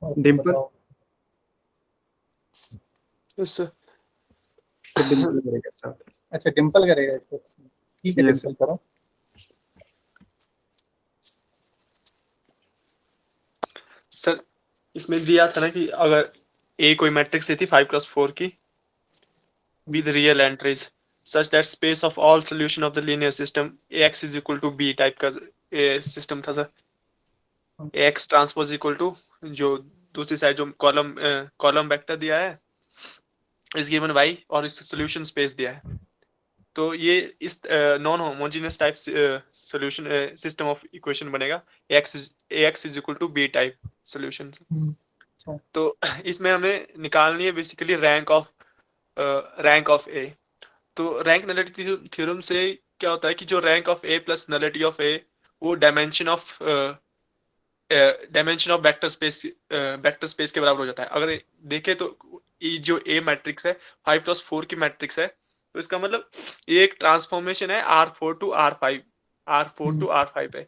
और डिम्पल बताओ। इससे तो डिम्पल करेगा स्टार्ट। अच्छा डिम्पल करेगा इसको, ठीक है यस डिम्पल करो। सर इसमें दिया था ना कि अगर ए कोई मैट्रिक्स थी 5x4 की with real entries such that space of all solution of the linear system ax is equal to b type का सिस्टम था sir. ax transpose equal to जो दूसरी साइड जो कॉलम वेक्टर दिया है इस गिवन y और इस सॉल्यूशन स्पेस दिया है। तो ये इस non homogeneous type solution system of equation बनेगा ax is equal to b type solution. तो इसमें हमें निकालनी है बेसिकली रैंक ऑफ ए। तो रैंक नलिटी थ्योरम से क्या होता है कि जो rank of A plus nullity of A वो डायमेंशन ऑफ वेक्टर स्पेस के बराबर हो जाता है। अगर देखें तो ये जो ए मैट्रिक्स है 5x4 की मैट्रिक्स है, तो इसका मतलब ये एक ट्रांसफॉर्मेशन है R4 टू R5 है।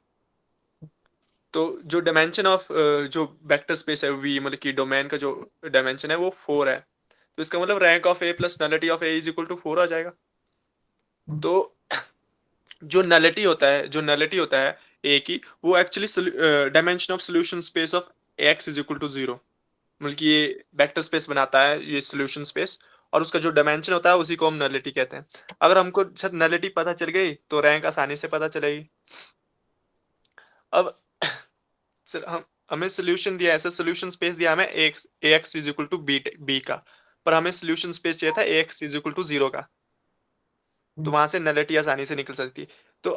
तो जो डायमेंशन ऑफ जो वेक्टर स्पेस है वी मतलब कि डोमेन का जो डायमेंशन है वो 4 है। तो इसका मतलब rank of A plus nullity of A is equal to 4 आ जाएगा। तो जो नलिटी होता है ए की वो actually dimension of solution space of x is equal to 0, मतलब कि ये वेक्टर स्पेस बनाता है ये सॉल्यूशन स्पेस, और उसका जो डायमेंशन होता है उसी को हम नलिटी कहते हैं। अगर हमको सर नलिटी पता चल गई तो रैंक आसानी से पता चलेगी। अब सर हमें सोल्यूशन दिया है, सर सोल्यूशन स्पेस दिया हमें x is equal to B का, पर हमें सोल्यूशन स्पेस चाहिए था एक्स इज इक्वल टू 0 का। तो वहां से नलिटी आसानी से निकल सकती है। तो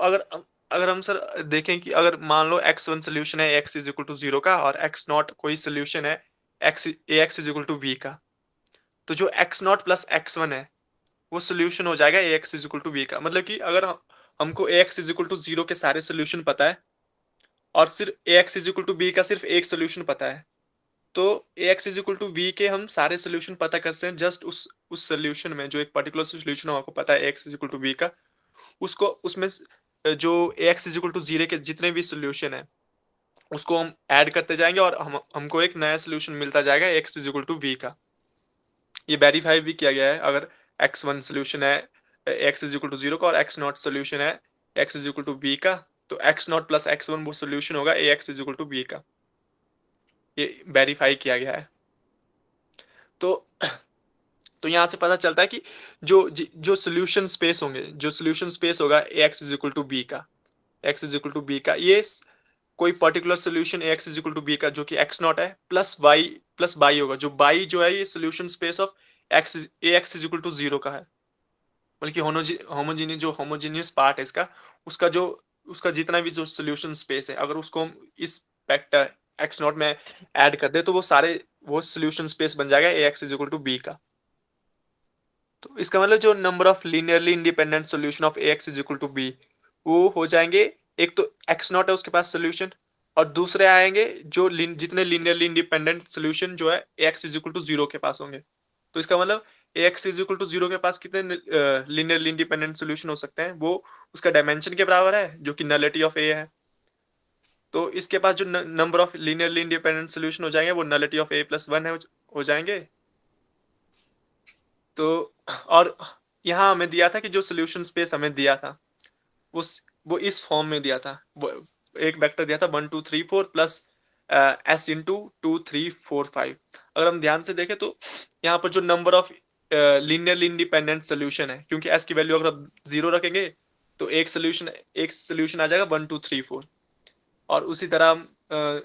अगर हम सर देखें कि अगर मान लो x1 सोल्यूशन है x इज इक्वल टू 0 का और x नॉट कोई सोल्यूशन है x is equal to v का, तो जो x नॉट प्लस x1 है वो सोल्यूशन हो जाएगा ax is equal to v का। मतलब कि अगर हमको ax इज इक्वल टू 0 के सारे सोल्यूशन पता है और सिर्फ ax is equal to b का सिर्फ एक सोल्यूशन पता है, तो ax is equal to v के हम सारे सोल्यूशन पता कर सकते हैं जस्ट उस सोल्यूशन में जो एक पर्टिकुलर सोल्यूशन आपको पता है x is equal to v का, उसको उसमें जो एक्स इज इक्वल टू 0 के जितने भी सोल्यूशन है उसको हम ऐड करते जाएंगे और हमको एक नया सोल्यूशन मिलता जाएगा x is equal to v का। ये वेरीफाई भी किया गया है। अगर x1 सोल्यूशन है एक्स इज इक्वल टू 0 का और x नॉट सोल्यूशन है x is equal to v का, तो x नॉट प्लस x1 वो सोल्यूशन होगा x is equal to v का। ये वेरीफाई किया गया है। तो यहाँ से पता चलता है कि जो सोल्यूशन स्पेस होंगे, जो सोल्यूशन स्पेस होगा x is equal to B का, X is equal to B का, ये कोई particular solution X is equal to B का जो कि एक्स नॉट है प्लस बाई होगा, जो बाई जो है ये solution space of x is equal to 0 का है। बल्कि होमोजीनियस जो होमोजीनियस पार्ट है इसका, उसका जितना भी जो सोल्यूशन स्पेस है अगर उसको हम इस वेक्टर एक्स नॉट में ऐड कर दे तो वो सोल्यूशन स्पेस बन जाएगा x is equal to B का। तो इसका मतलब जो number of linearly independent solution of x is equal to b वो हो जाएंगे, एक तो एक्स नॉट है उसके पास सोल्यूशन, और दूसरे आएंगे जो जितने लीनियरली इंडिपेंडेंट सोल्यूशन जो है एक्स इज इक्वल टू 0 के पास होंगे। तो इसका मतलब एक्स इज इक्वल टू 0 के पास कितने लीनियरली इंडिपेंडेंट सोल्यूशन हो सकते हैं, वो उसका डायमेंशन के बराबर है जो कि नलिटी ऑफ ए है। तो इसके पास जो number of linearly independent solution हो जाएंगे वो नलिटी ऑफ ए प्लस 1 हो जाएंगे। तो और यहाँ हमें दिया था कि जो सोल्यूशन स्पेस हमें दिया था वो इस फॉर्म में दिया था, वो एक वेक्टर दिया था 1 2 3 4 प्लस एस इंटू 2 3 4 5। अगर हम ध्यान से देखें तो यहाँ पर जो number of linearly independent solution है, क्योंकि एस की वैल्यू अगर आप 0 रखेंगे तो एक सोल्यूशन आ जाएगा 1 2 3 4, और उसी तरह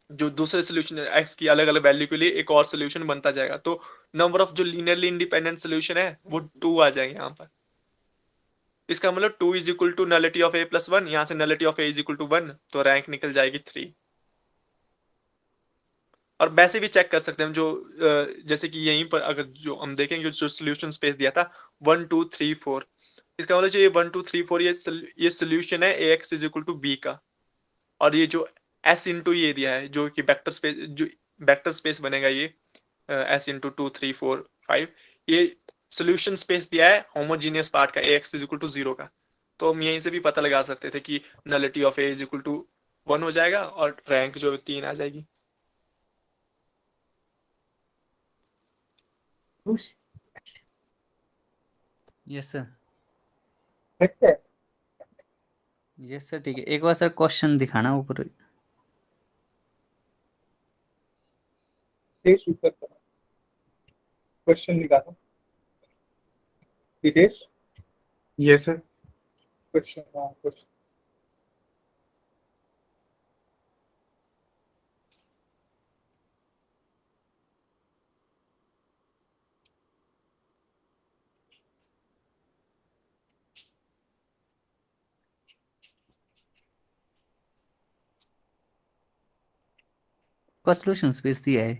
जो दूसरे सोल्यूशन एक्स की अलग अलग वैल्यू के लिए एक और सोल्यूशन बनता जाएगा। तो नंबर ऑफ जो लीनियरली इंडिपेंडेंट सोल्यूशन है वो 2 आ जाएंगे यहाँ पर। इसका मतलब 2 is equal to nullity of A plus 1, यहाँ से nullity of A is equal to 1, तो रैंक निकल जाएगी 3। और वैसे भी चेक कर सकते हैं हम, जो जैसे कि यहीं पर अगर जो हम देखेंगे जो सोल्यूशन स्पेस दिया था 1 2 3 4, इसका मतलब जो ये 1 2 3 4 ये सोल्यूशन है A X is equal to B का, और ये जो एस इंटू ये दिया है जो कि वेक्टर स्पेस बनेगा ये एस इंटू 2 3 4 5, ये सोल्यूशन स्पेस दिया है होमोजीनियस पार्ट का ए एक्स इज इक्वल टू 0 का। तो हम यहीं से भी पता लगा सकते थे कि nullity of A is equal to 1 हो जाएगा और रैंक जो 3 आ जाएगी। खुश यस सर, करेक्ट है। यस सर, ठीक है। एक बार सर क्वेश्चन दिखाना ऊपर। देश उत्तर करो, क्वेश्चन निकालो। विदेश यस सर। क्वेश्चन, हाँ क्वेश्चन। का सोल्यूशन स्पेस दिया है।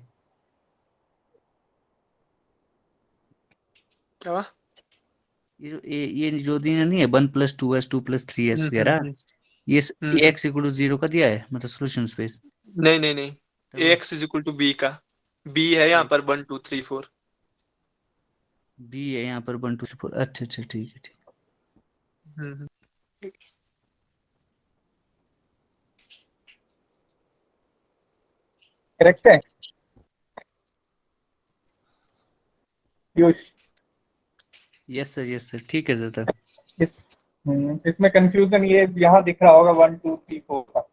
क्या हुआ? ये जो दिया नहीं है 1+2s 2+3s वगैरह, ये ax इक्वल टू 0 का दिया है, मतलब सोल्यूशन स्पेस। नहीं नहीं नहीं, ax is equal to b का। b है यहाँ पर 1 2 3 4। b है यहाँ पर 1 2 3 4। अच्छा अच्छा, ठीक है ठीक। हम्म, करेक्ट है पीयूष? यस सर, ठीक है सर। तब इसमें कंफ्यूजन ये यहाँ दिख रहा होगा 1 2 3 4 का,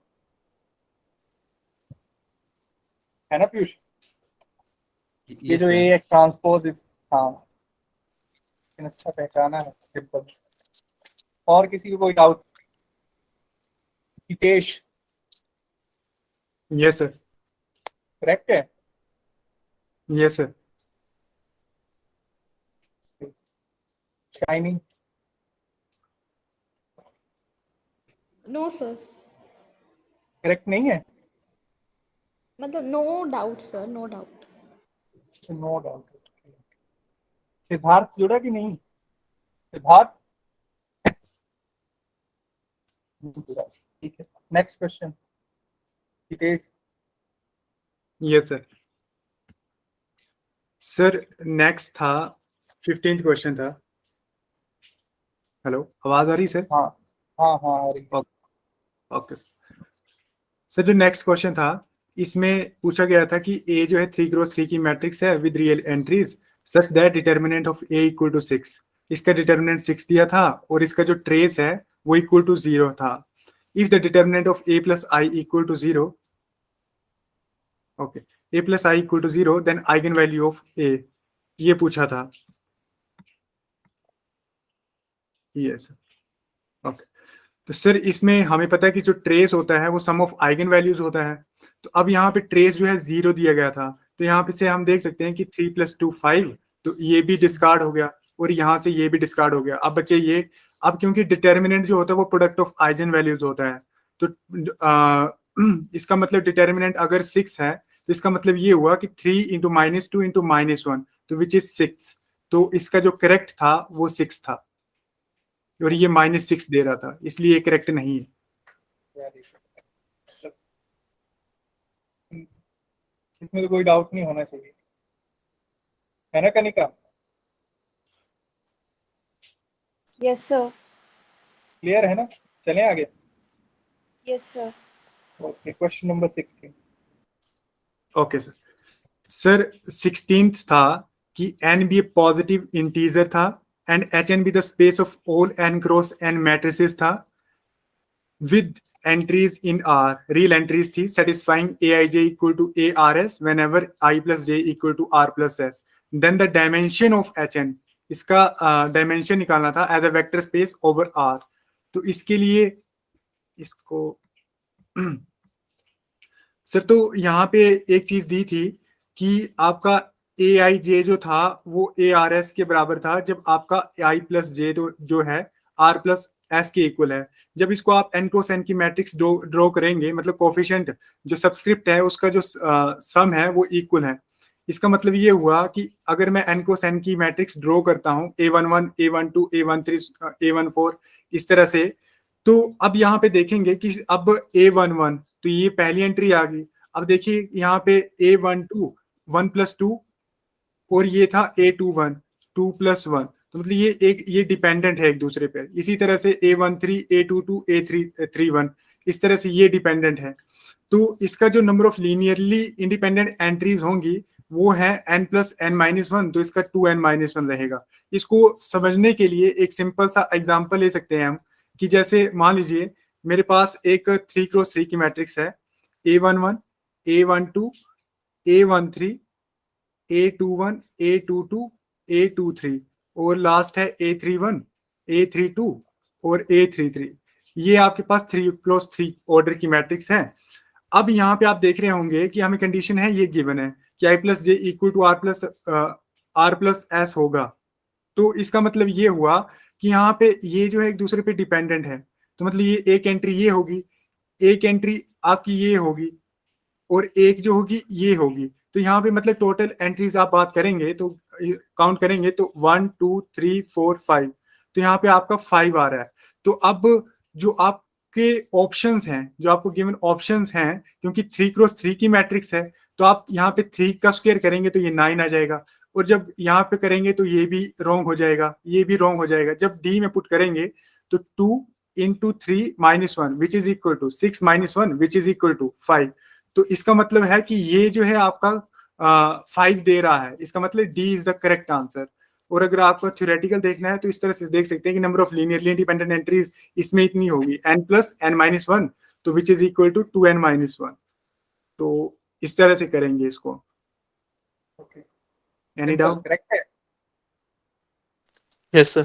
है ना पीयूष? ये यस जो सर, AX ट्रांसपोज, हाँ लेकिन अच्छा पहचाना है, सिंपल। और किसी को कोई doubt? Hitesh yes sir. Correct है? Yes sir. Shining no sir, correct नहीं है? मतलब no doubt sir, no doubt. No doubt. Siddharth जुड़ा कि नहीं? सिद्धार्थ नहीं जुड़ा, ठीक है। Next question Hitesh. Yes sir. Sir next था 15th क्वेश्चन था। हेलो, आवाज आ रही सर? हाँ हाँ हाँ आ रही है। ओके सर, जो नेक्स्ट क्वेश्चन था इसमें पूछा गया था कि ए जो है 3x3 की मैट्रिक्स है with real entries such that determinant of A equal to 6। इसका डिटर्मिनेंट 6 दिया था और इसका जो ट्रेस है वो इक्वल टू 0 था। If the determinant of A plus I equal to 0, okay, A plus I equal to 0 then eigen value of A, ये पूछा था। Yes okay. तो सर इसमें हमें पता है कि जो ट्रेस होता है वो सम ऑफ आइगन वैल्यूज होता है। तो अब यहाँ पे ट्रेस जो है 0 दिया गया था, तो यहाँ पे से हम देख सकते हैं कि 3 + 2 5, तो ये भी डिस्कार्ड हो गया और यहाँ से ये भी डिस्कार्ड हो गया। अब बच्चे ये, अब क्योंकि डिटर्मिनेंट जो होता है वो प्रोडक्ट ऑफ आइगन वैल्यूज होता है, तो इसका मतलब डिटर्मिनेंट अगर 6 है तो इसका मतलब ये हुआ कि 3 × -2 × -1, तो विच इज 6। तो इसका जो करेक्ट था वो 6 था और ये -6 दे रहा था, इसलिए ये करेक्ट नहीं है। इसमें तो कोई डाउट नहीं होना चाहिए, है ना कनिका? Yes sir. क्लियर है ना? चलें आगे। Yes sir. Okay, question number 16। Okay sir. Sir 16th था कि n भी पॉजिटिव इंटीजर था एंड hn भी the space of all n cross n matrices था with entries in R, real entries थी satisfying aij equal to ars whenever i plus j equal to r plus s, then the dimension of hn, इसका dimension निकालना था as a vector space over R। तो इसके लिए इसको sir, तो यहाँ पे एक चीज दी थी कि आपका ए आई जे जो था वो ए आर एस के बराबर था जब आपका आई प्लस जे जो है आर प्लस एस के इक्वल है। जब इसको आप एन क्रॉस एन की मैट्रिक्स ड्रॉ करेंगे, मतलब कोफिशिएंट जो सबस्क्रिप्ट है उसका जो सम है वो इक्वल है। इसका मतलब ये हुआ कि अगर मैं एन क्रॉस एन की मैट्रिक्स ड्रॉ करता हूँ A11 A12 A13 A14 इस तरह से, तो अब यहाँ पे देखेंगे कि अब A11 तो ये पहली एंट्री आ गई। अब देखिए यहाँ पे A12 1 + 2 और ये था A21 2 + 1, तो मतलब ये डिपेंडेंट है एक दूसरे पे। इसी तरह से A13 A22 A31 इस तरह से ये डिपेंडेंट है। तो इसका जो number of linearly independent entries होंगी वो है n+n-1, तो इसका 2n-1 रहेगा। इसको समझने के लिए एक सिंपल सा एग्जांपल ले सकते हैं हम, कि जैसे मान लीजिए मेरे पास एक 3x3 की मैट्रिक्स है, A11, A12, A13, A21, A22, A23 और लास्ट है A31, A32 और A33। ये आपके पास 3x3 ऑर्डर की मैट्रिक्स है। अब यहाँ पे आप देख रहे होंगे कि हमें कंडीशन है, ये गिवन है कि I+J = R+S होगा। तो इसका मतलब ये हुआ कि यहाँ पे ये जो है एक दूसरे पे डिपेंडेंट है, तो मतलब ये एक एंट्री ये होगी, एक एंट्री आपकी ये होगी और एक जो होगी ये होगी। तो यहाँ पे मतलब टोटल एंट्रीज आप बात करेंगे तो काउंट करेंगे तो 1 2 3 4 5, तो यहाँ पे आपका 5 आ रहा है। तो अब जो आपके ऑप्शंस हैं, जो आपको गिवन ऑप्शंस हैं, क्योंकि 3x3 की मैट्रिक्स है, तो आप यहाँ पे 3 का स्क्वायर करेंगे तो ये 9 आ जाएगा, और जब यहाँ पे करेंगे तो ये भी रॉन्ग हो जाएगा, ये भी रॉन्ग हो जाएगा। जब डी में पुट करेंगे तो 2 × 3 - 1 which is equal to 6 - 1 which is equal to 5। तो इसका मतलब है कि ये जो है आपका 5 दे रहा है, इसका मतलब D is the correct answer. और अगर आपको थ्योरेटिकल देखना है तो इस तरह से देख सकते हैं कि number of linearly independent entries इसमें इतनी होगी n+n-1, तो विच इज इक्वल टू 2n-1। तो इस तरह से करेंगे इसको। Okay, any doubt? करेक्ट है। Yes sir.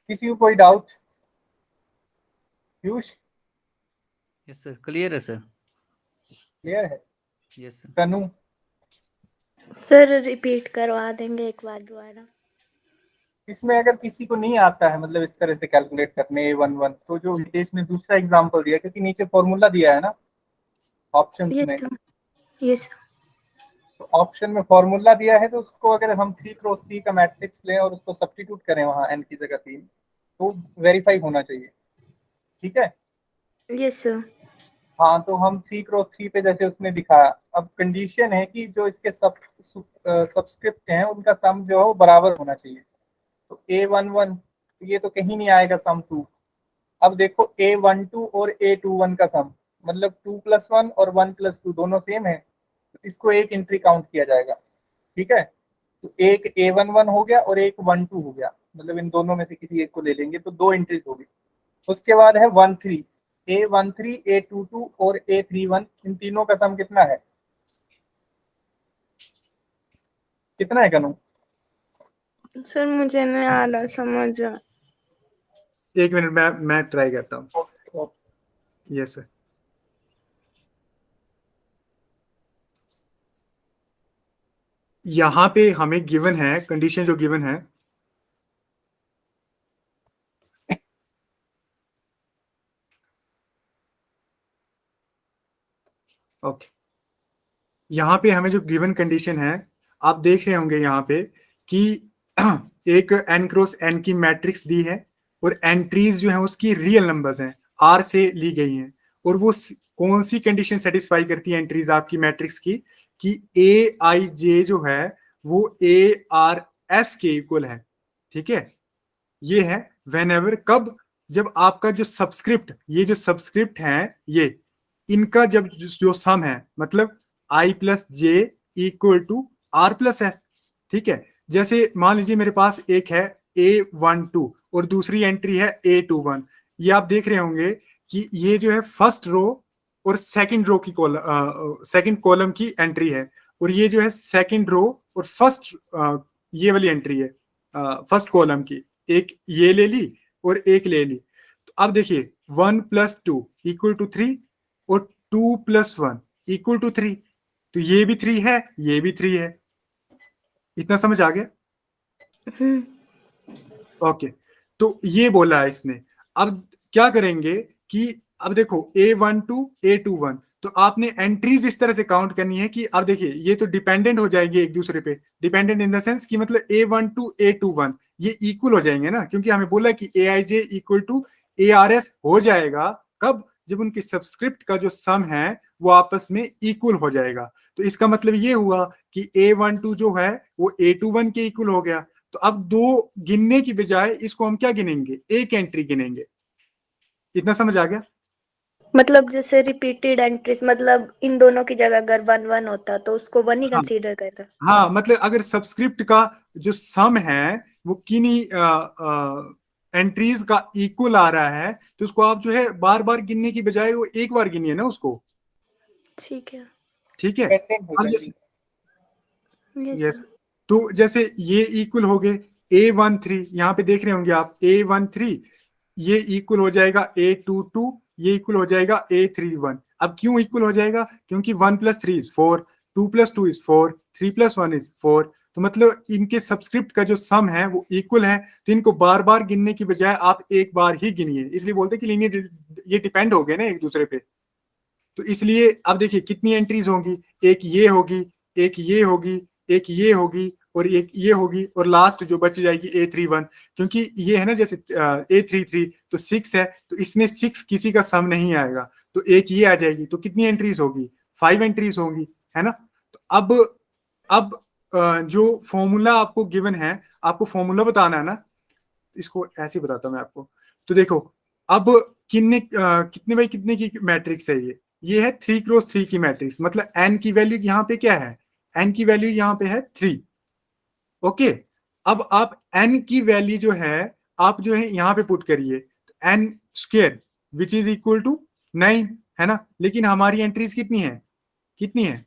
किसी को कोई doubt? Piyush yes sir, clear है सर। क्लियर है? Yes sir. Tanu sir repeat करवा देंगे एक बार दोबारा। इसमें अगर किसी को नहीं आता है मतलब इस तरह से कैलकुलेट करने A11, तो जो हितेश ने दूसरा एग्जांपल दिया, क्योंकि नीचे फॉर्मूला दिया है ना ऑप्शन में, यस तो ऑप्शन में फॉर्मूला दिया है, तो उसको अगर हम 3x3 का मैट्रिक्स लें और उसको सब्स्टिट्यूट करें वहां n की जगह 3, तो वेरीफाई होना चाहिए। ठीक है? Yes sir. हाँ, तो हम 3x3 पे जैसे उसने दिखाया, अब कंडीशन है कि जो इसके सबस्क्रिप्ट हैं उनका सम जो है वो बराबर होना चाहिए। तो A11 ये तो कहीं नहीं आएगा सम 2। अब देखो A12 और A21 का सम मतलब 2 + 1 और 1 + 2 दोनों सेम है, तो इसको एक एंट्री काउंट किया जाएगा। ठीक है? तो एक A11 हो गया और एक 12 हो गया, मतलब इन दोनों में से किसी एक को ले लेंगे तो 2 एंट्रीज होगी। उसके बाद है 13, A13, A22 और A31, इन तीनों का सम कितना है? कितना है कनु? सर मुझे नहीं आ रहा समझ। एक मिनट मैं ट्राई करता हूँ। Yes sir. यहाँ पे हमें गिवन है कंडीशन, जो गिवन है ओके, यहाँ पे हमें जो गिवन कंडीशन है आप देख रहे होंगे यहाँ पे कि एक n×n की मैट्रिक्स दी है और एंट्रीज जो है उसकी रियल नंबर्स हैं, r से ली गई हैं, और वो कौन सी कंडीशन सेटिस्फाई करती है एंट्रीज आपकी मैट्रिक्स की कि Aij जो है वो ARS के इक्वल है। ठीक है? ये है व्हेनेवर, कब? जब आपका जो सब्सक्रिप्ट, ये जो सब्सक्रिप्ट है ये इनका जब जो सम है, मतलब I+J = R+S। ठीक है? जैसे मान लीजिए मेरे पास एक है A12 और दूसरी एंट्री है A21। ये आप देख रहे होंगे कि ये जो है फर्स्ट रो और सेकंड रो की सेकंड कॉलम की एंट्री है, और ये जो है सेकंड रो और फर्स्ट ये वाली एंट्री है फर्स्ट कॉलम की। एक ये ले ली और एक ले ली। तो अब देखिए 1 + 2 = 3 और 2 + 1 = 3, तो ये भी 3 है, ये भी 3 है। इतना समझ आ गया? ओके, तो ये बोला है इसने। अब क्या करेंगे कि अब देखो A12 A21, तो आपने एंट्रीज इस तरह से काउंट करनी है कि अब देखिए ये तो डिपेंडेंट हो जाएगी एक दूसरे पे, डिपेंडेंट इन द सेंस कि मतलब A12 A21 ये इक्वल हो जाएंगे ना, क्योंकि हमें बोला कि Aij = ARS हो जाएगा कब? जब उनके सब्सक्रिप्ट का जो सम है वो आपस में इक्वल हो जाएगा। तो इसका मतलब ये हुआ कि A12 जो है वो A21 के इक्वल हो गया। तो अब दो गिनने की बजाय इसको हम क्या गिनेंगे? एक एंट्री गिनेंगे। इतना समझ आ गया? मतलब जैसे रिपीटेड एंट्रीज, मतलब इन दोनों की जगह अगर 1 1 होता तो उसको 1 ही हाँ कंसीडर करता। हाँ, मतलब अगर सबस्क्रिप्ट का जो सम है वो किन्हीं एंट्रीज का इक्वल आ रहा है, तो उसको आप जो है बार बार गिनने की बजाय वो एक बार गिनिए ना उसको। ठीक है। ठीक है। पेटेंट हो अब जाएगी। Yes yes, sir. तो जैसे ये इक्वल हो गए A13, यहाँ पे देख रहे होंगे आप A13, ये इक्वल हो जाएगा A22, ये इक्वल हो जाएगा A31। अब क्यों इक्वल हो जाएगा? क्योंकि 1 + 3 = 4, 2 + 2 = 4, 3 + 1 = 4। तो मतलब इनके सबस्क्रिप्ट का जो सम है वो इक्वल है, तो इनको बार बार गिनने की बजाय आप एक बार ही गिनिए। इसलिए बोलते हैं कि लीनियर ये डिपेंड हो गए ना एक दूसरे पे। तो इसलिए अब देखिए कितनी एंट्रीज होंगी, एक ये होगी, एक ये होगी, एक ये होगी और एक ये होगी, और लास्ट जो बच जाएगी A31। क्योंकि ये है ना जैसे A33 तो 6 है, तो इसमें 6 किसी का सम नहीं आएगा, तो एक ये आ जाएगी। तो कितनी एंट्रीज होगी? 5 एंट्रीज होंगी, है ना। तो अब जो फॉर्मूला आपको गिवन है, आपको फॉर्मूला बताना है ना, इसको ऐसे बताता हूं मैं आपको। तो देखो, अब कितने बाई कितने की मैट्रिक्स है ये है 3x3 की मैट्रिक्स। मतलब n की वैल्यू यहाँ पे क्या है? n की वैल्यू यहाँ पे है 3। ओके, अब आप n की वैल्यू जो है आप जो है यहाँ पे पुट करिए, n² which is equal to 9, है ना। लेकिन हमारी एंट्रीज कितनी है? कितनी है?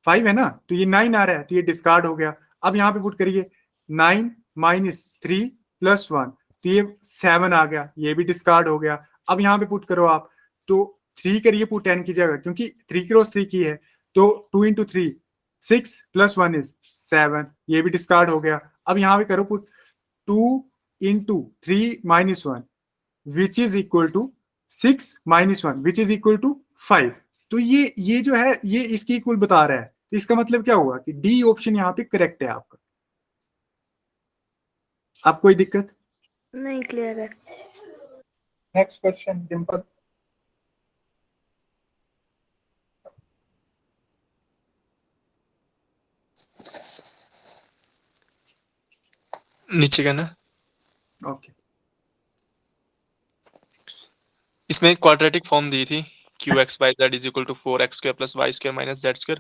5 है ना, तो ये 9 आ रहा है, तो ये डिस्कार्ड हो गया। अब यहाँ पे पुट करिए 9 - 3 + 1, तो ये 7 आ गया, ये भी डिस्कार्ड हो गया। अब यहाँ पे पुट करो आप, तो 3 करिए पुट n की जगह, क्योंकि 3x3 की है, तो 2 × 3 6 + 1 = 7, ये भी डिस्कार्ड हो गया। अब यहाँ पे करो put 2 × 3 - 1 which is equal to 6 - 1 which is equal to 5। तो ये जो है ये इसकी इक्वल बता रहा है, तो इसका मतलब क्या हुआ कि डी ऑप्शन यहाँ पे करेक्ट है आपका। आप कोई दिक्कत? नहीं, क्लियर है। Next question Dimple. नीचे का ना, ओके, इसमें क्वाड्रेटिक फॉर्म दी थी Qx, y, z = 4x² + y² - z²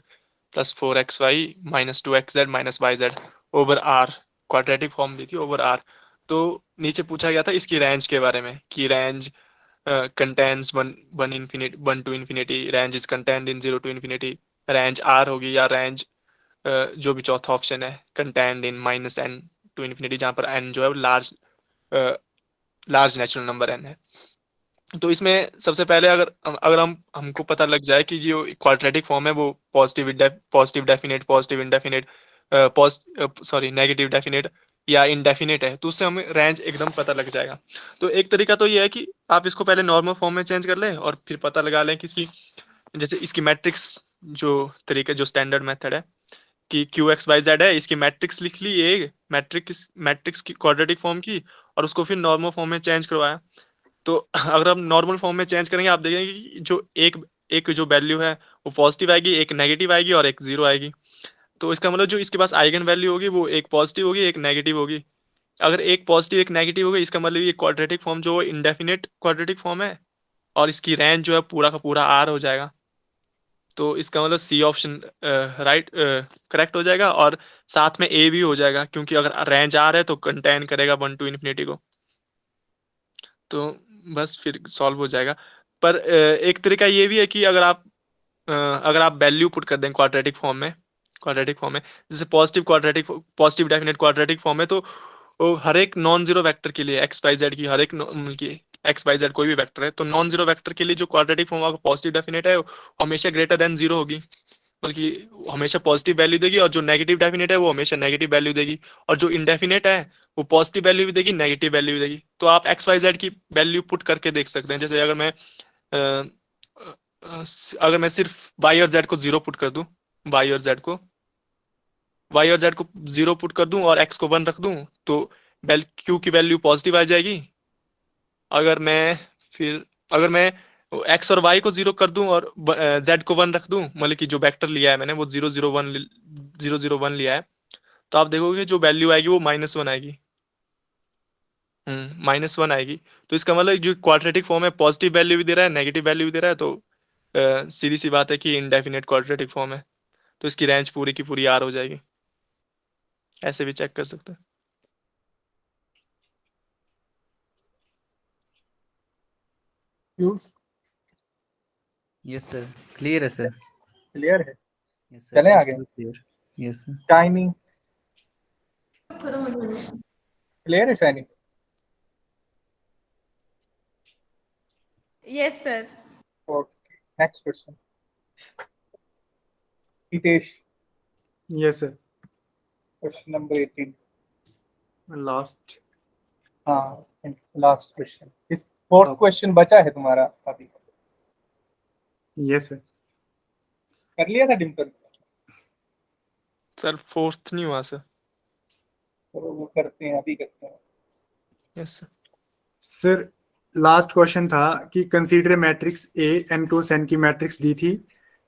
+ 4xy - 2xz - yz over r। Quadratic form दी थी ओवर r। तो नीचे पूछा गया था इसकी रेंज के बारे में कि range contains 1 to infinity, range is contained in 0 to infinity। Range r होगी, या रेंज जो भी चौथा ऑप्शन है contained in -n to infinity, जहाँ पर n जो है लार्ज नेचुरल नंबर n है। तो इसमें सबसे पहले अगर हमको पता लग जाए कि जो क्वाड्रेटिक फॉर्म है वो positive definite, positive indefinite, negative definite या इनडेफिनेट है, तो उससे हमें रेंज एकदम पता लग जाएगा। तो एक तरीका तो ये है कि आप इसको पहले नॉर्मल फॉर्म में चेंज कर लें और फिर पता लगा लें कि इसकी, जैसे इसकी मैट्रिक्स जो तरीका, जो स्टैंडर्ड मेथड है कि Qx, y, z है, इसकी मैट्रिक्स लिख ली, ये मैट्रिक्स की क्वाड्रेटिक फॉर्म की, और उसको फिर नॉर्मल फॉर्म में चेंज करवाया। तो अगर आप नॉर्मल फॉर्म में चेंज करेंगे, आप देखेंगे कि जो एक जो वैल्यू है वो पॉजिटिव आएगी, एक नेगेटिव आएगी और एक 0 आएगी। तो इसका मतलब जो इसके पास आइगन वैल्यू होगी वो एक पॉजिटिव होगी, एक नेगेटिव होगी। अगर एक पॉजिटिव एक नेगेटिव होगी, इसका मतलब ये क्वाड्रेटिक फॉर्म जो इंडेफिनेट क्वाड्रेटिक फॉर्म है, और इसकी रेंज जो है पूरा का पूरा r हो जाएगा। तो इसका मतलब सी ऑप्शन राइट करेक्ट हो जाएगा, और साथ में ए भी हो जाएगा, क्योंकि अगर रेंज r है तो कंटेन करेगा 1 to infinity को। तो बस फिर सॉल्व हो जाएगा। पर एक तरीका ये भी है कि अगर आप वैल्यू पुट कर दें क्वाड्रेटिक फॉर्म में, जैसे पॉजिटिव डेफिनेट क्वाड्रेटिक फॉर्म है, तो हर एक नॉन जीरो वेक्टर के लिए एक्स वाई जेड की, हर एक एक्स वाई जेड कोई भी वेक्टर है, तो नॉन जीरो वेक्टर के लिए जो क्वाड्रेटिक फॉर्म आपका पॉजिटिव डेफिनेट है वो हमेशा ग्रेटर देन 0 होगी, बल्कि हमेशा पॉजिटिव वैल्यू देगी, और जो नेगेटिव डेफिनेट है वो हमेशा नेगेटिव वैल्यू देगी, और जो इंडेफिनेट है वो पॉजिटिव वैल्यू भी देगी, नेगेटिव वैल्यू भी देगी। तो आप एक्स वाई जेड की वैल्यू पुट करके देख सकते हैं। जैसे अगर मैं सिर्फ वाई और जेड को 0 पुट कर दूं, वाई और जेड को 0 पुट कर दूं और एक्स को 1 रख दूं, तो क्यू की वैल्यू पॉजिटिव आ जाएगी। अगर मैं एक्स और वाई को 0 कर दूं और जेड को 1 रख दूं, मतलब कि जो वेक्टर लिया है मैंने वो 0 0 1 लिया है, तो आप देखोगे जो वैल्यू आएगी वो -1 आएगी। -1 आएगी। तो इसका मतलब जो क्वाड्रेटिक फॉर्म है पॉजिटिव वैल्यू भी दे रहा है, नेगेटिव वैल्यू भी दे रहा है, तो सीधी सी बात है कि इंडेफिनिट क्वाड्रेटिक फॉर्म है। तो इसकी रेंज पूरी की पूरी R हो जाएगी। ऐसे भी चेक कर सकते हैं। पीयूष यस सर, क्लियर है सर। क्लियर है? यस सर, चलें आगे? Clear. Yes sir. Shaini clear है? Shaini Yes, sir. Okay, next question. Hitesh, yes sir. Question number 18। Last. हाँ, लास्ट क्वेश्चन। इस फोर्थ Okay. क्वेश्चन बचा है तुम्हारा अभी। Yes sir. कर लिया था डिम्पल? सर फोर्थ नहीं हुआ सर। तो वो करते हैं, अभी करते हैं। Yes sir. Sir last question था कि consider matrix A n cross n की मैट्रिक्स दी थी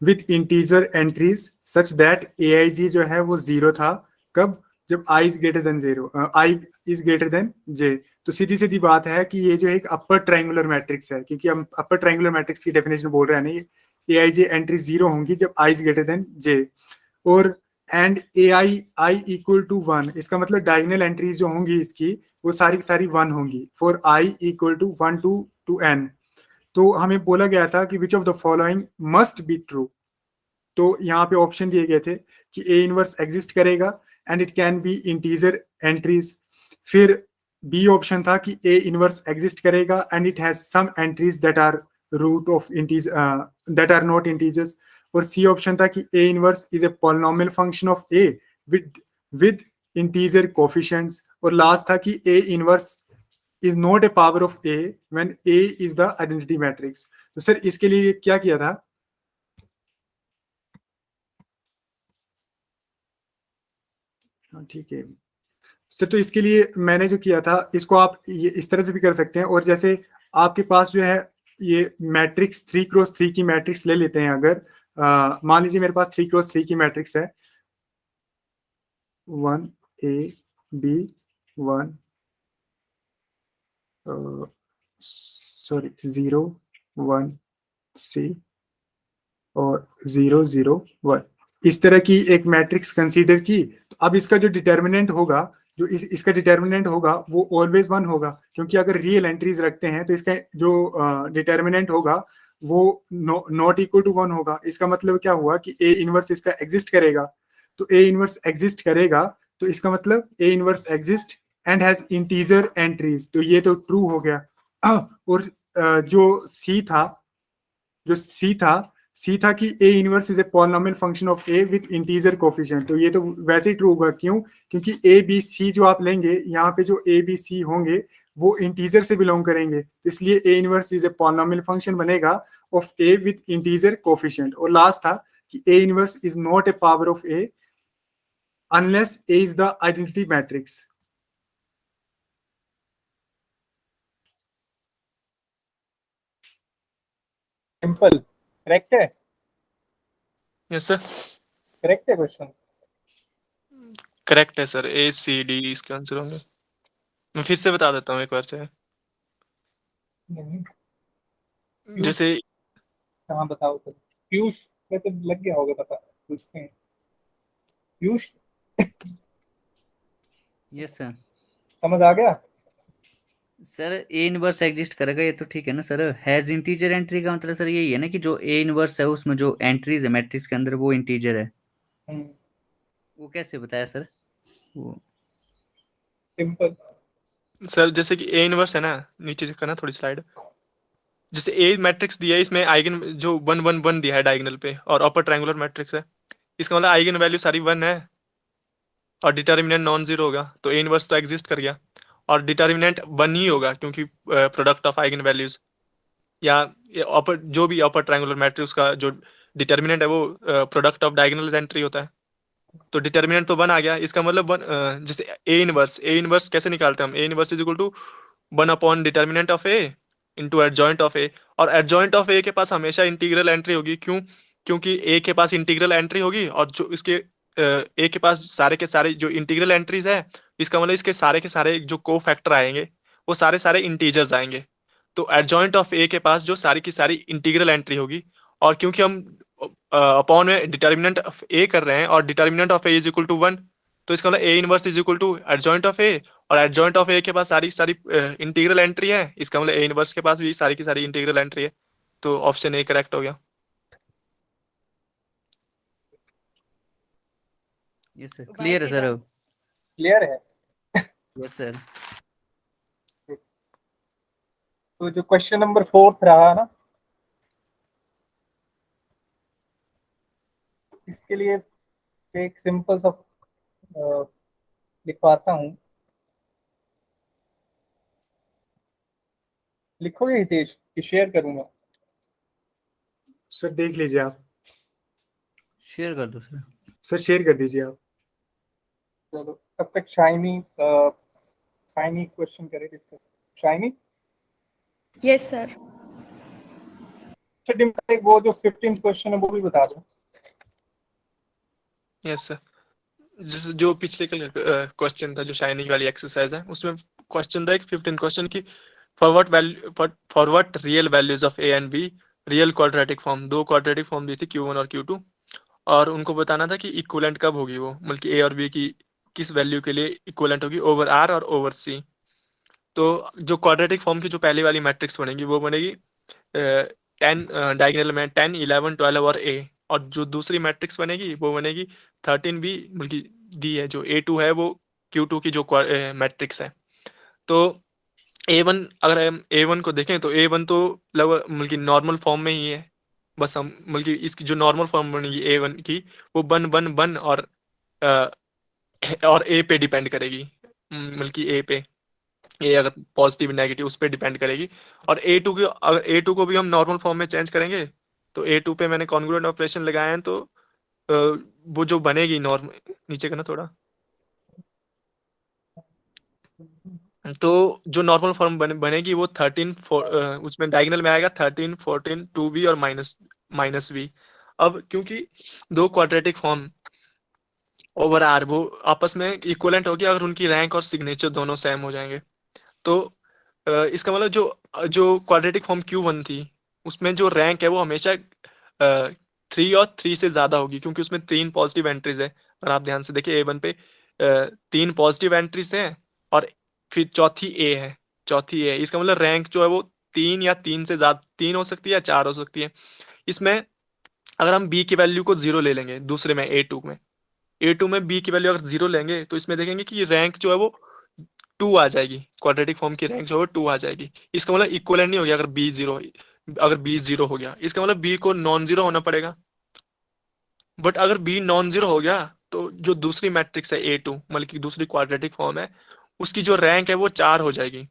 with integer entries such that aij जो है वो 0 था। कब? जब i is greater than 0, i is greater than j। तो सीधी सीधी बात है कि ये जो एक अपर ट्रायंगुलर मैट्रिक्स है, क्योंकि हम अपर ट्रायंगुलर मैट्रिक्स की डेफिनेशन बोल रहे हैं ना, aij एंट्री 0 होंगी जब i is greater than j। और एंड ai इक्वल टू 1, इसका मतलब डायगोनल एंट्रीज जो होंगी इसकी वो सारी की सारी 1 होंगी for i equal to 1 to n। तो हमें बोला गया था कि which of the following must be true. तो यहाँ पे ऑप्शन दिए गए थे कि ए इनवर्स एग्जिस्ट करेगा and it can be integer entries. फिर बी ऑप्शन था कि ए इनवर्स एग्जिस्ट करेगा and it has some entries that are root of that are not integers. और सी ऑप्शन था कि A inverse is a polynomial function of A with integer coefficients. और last था कि A inverse is not a power of A when A is the identity matrix। तो sir इसके लिए क्या किया था? हाँ ठीक है सर, तो इसके लिए मैंने जो किया था इसको आप ये इस तरह से भी कर सकते हैं। और जैसे आपके पास जो है ये मैट्रिक्स 3x3 की मैट्रिक्स ले लेते हैं, अगर मान लीजिए मेरे पास 3x3 की मैट्रिक्स है 1a b 1 सॉरी 0 1 c और 0 0 1, इस तरह की एक मैट्रिक्स कंसीडर की। तो अब इसका जो डिटर्मिनेंट होगा, जो इसका डिटर्मिनेंट होगा वो ऑलवेज 1 होगा, क्योंकि अगर रियल एंट्रीज रखते हैं तो इसका जो डिटर्मिनेंट होगा वो नॉट इक्वल टू 1 होगा। इसका मतलब क्या हुआ कि ए इनवर्स इसका एग्जिस्ट करेगा। तो ए इनवर्स एग्जिस्ट करेगा तो इसका मतलब A inverse exist and has integer entries, तो ये तो ट्रू हो गया। और जो सी था कि A inverse is a polynomial function of A with integer coefficient, तो ये तो वैसे ही ट्रू होगा। क्यों? क्योंकि ए बी सी जो आप लेंगे यहाँ पे जो ए बी सी होंगे वो इंटीजर से बिलोंग करेंगे, तो इसलिए A inverse is a polynomial function बनेगा of A with integer coefficient. और लास्ट था कि A inverse is not a power of A unless A is the identity matrix. Simple, correct है? यस सर, करेक्ट है question? Correct है sir. A C D इसके answer होंगे। मैं फिर से बता देता हूँ एक बार चाहे। नहीं, जैसे कहाँ बताओ तो। पीयूष में तो लग गया होगा पता, पूछते हैं। Piyush yes sir. समझ आ गया? सर ए इनवर्स एग्जिस्ट करेगा, ये तो ठीक है ना सर। हैज इंटीजर एंट्री का मतलब सर यही है ना कि जो ए इनवर्स है उसमें जो एंट्रीज है मैट्रिक्स के अंदर वो इंटीजर है। वो कैसे बताया सर? वो सिंपल। सर जैसे कि ए इनवर्स है ना, नीचे से करना थोड़ी स्लाइड। जैसे ए मैट्रिक्स दिया है, इसमें आइगन जो 1 1 1 दिया है डायगोनल पे, और अपर ट्रायंगुलर मैट्रिक्स है, इसका मतलब आइगन वैल्यू सारी 1 है और डिटर्मिनेंट नॉन जीरो होगा, तो ए इनवर्स तो एग्जिस्ट कर गया। और डिटर्मिनेंट 1 ही होगा क्योंकि प्रोडक्ट ऑफ आइगन वैल्यूज या अपर जो भी अपर ट्रायंगुलर मैट्रिक्स का जो डिटर्मिनेंट है वो प्रोडक्ट ऑफ डायगोनल एंट्री होता है। तो डिटर्मिनेंट तो 1 आ गया, इसका मतलब 1 जैसे ए इनवर्स कैसे निकालते हैं हम? A inverse is equal to 1 upon determinant of A into adjoint of A. और एडजॉइंट ऑफ ए के पास हमेशा इंटीग्रल एंट्री होगी। क्यों? क्योंकि ए के पास इंटीग्रल एंट्री होगी और जो इसके ए के पास सारे के सारे जो इंटीग्रल एंट्रीज है, इसका मतलब इसके सारे के सारे जो को फैक्टर आएंगे वो सारे सारे इंटीजर्स आएंगे। तो एडजॉइंट ऑफ ए के पास जो सारी की सारी इंटीग्रल एंट्री होगी, और क्योंकि हम अपॉन में डिटर्मिनेंट ऑफ ए कर रहे हैं और determinant of A is equal to 1, तो इसका मतलब A inverse is equal to adjoint of A, और एडजॉइंट ऑफ ए के पास सारी सारी इंटीग्रल एंट्री है, इसका मतलब ए इनवर्स के पास भी सारी की सारी इंटीग्रल एंट्री है। तो ऑप्शन ए करेक्ट हो गया। यस सर, क्लियर है सर। क्लियर है। Yes sir. तो जो क्वेश्चन नंबर 4 रहा ना, इसके लिए एक सिंपल सा लिखवाता हूं। लिखोगे हितेश कि शेयर करूंगा? सर देख लीजिए आप। शेयर कर दो सर। सर शेयर कर दीजिए आप। चलो तब तक शाइनी क्वेश्चन करे डिस्कस। Shiny, yes sir. वो जो 15th क्वेश्चन है वो भी बता दो। Yes sir. जिस जो पिछले क्वेश्चन था, जो शाइनिंग वाली एक्सरसाइज है, उसमें क्वेश्चन था एक 15 क्वेश्चन की for what real values of A and be real quadratic form. दो क्वाड्रेटिक फॉर्म दी थी Q1 और Q2, और उनको बताना था कि इक्विवेलेंट कब होगी वो, मतलब ए और बी की किस वैल्यू के लिए इक्विवेलेंट होगी ओवर आर और ओवर सी। तो जो क्वाड्रेटिक फॉर्म की जो पहली वाली मैट्रिक्स बनेगी वो बनेगी 10 डायगोनल में 10, 11, 12 और ए, और जो दूसरी मैट्रिक्स बनेगी वो बनेगी 13 बी, बल्कि दी है जो A2 है वो Q2 की जो मैट्रिक्स है। तो A1, अगर हम A1 को देखें तो A1 तो लगभग बल्कि नॉर्मल फॉर्म में ही है। बस हम बल्कि इसकी जो नॉर्मल फॉर्म बनेगी A1 की वो 1 1 1 और A पे डिपेंड करेगी, बल्कि A पे, ए अगर पॉजिटिव नेगेटिव उस पर डिपेंड करेगी। और A2 की, अगर A2 को भी हम नॉर्मल फॉर्म में चेंज करेंगे तो A2 पे मैंने कॉन्ग्रुएंट ऑपरेशन लगाए हैं, तो वो जो बनेगी नॉर्मल, नीचे करना थोड़ा, तो जो नॉर्मल फॉर्म बनेगी वो 13 उसमें डायगोनल में आएगा 13, 14, 2b और माइनस b। अब क्योंकि दो क्वाड्रेटिक फॉर्म ओवर आर वो आपस में इक्वलेंट होगी अगर उनकी रैंक और सिग्नेचर दोनों सेम हो जाएंगे। तो इसका मतलब जो क्वाड्रेटिक फॉर्म Q1 थी उसमें जो रैंक है वो हमेशा 3 और 3 से ज्यादा होगी, क्योंकि उसमें 3 पॉजिटिव एंट्रीज है। अगर आप ध्यान से देखिए A1 पे 3 पॉजिटिव एंट्रीज है और फिर चौथी A है। इसका मतलब रैंक जो है वो 3 या 3 से ज्यादा, 3 हो सकती है या 4 हो सकती है। इसमें अगर हम B की वैल्यू को 0 ले लेंगे, दूसरे में A2 में B की वैल्यू अगर 0 लेंगे तो इसमें देखेंगे कि रैंक जो है वो 2 आ जाएगी। क्वाड्रेटिक फॉर्म की रैंक जो है 2 आ जाएगी। इसका मतलब इक्वलेंट नहीं हो गया अगर B 0 हो गया, इसका मतलब B को नॉन जीरो होना पड़ेगा। बट अगर B नॉन जीरो हो गया तो जो दूसरी मैट्रिक्स है A2, मतलब की दूसरी क्वाड्रेटिक फॉर्म है, उसकी जो रैंक है वो 4 हो जाएगी।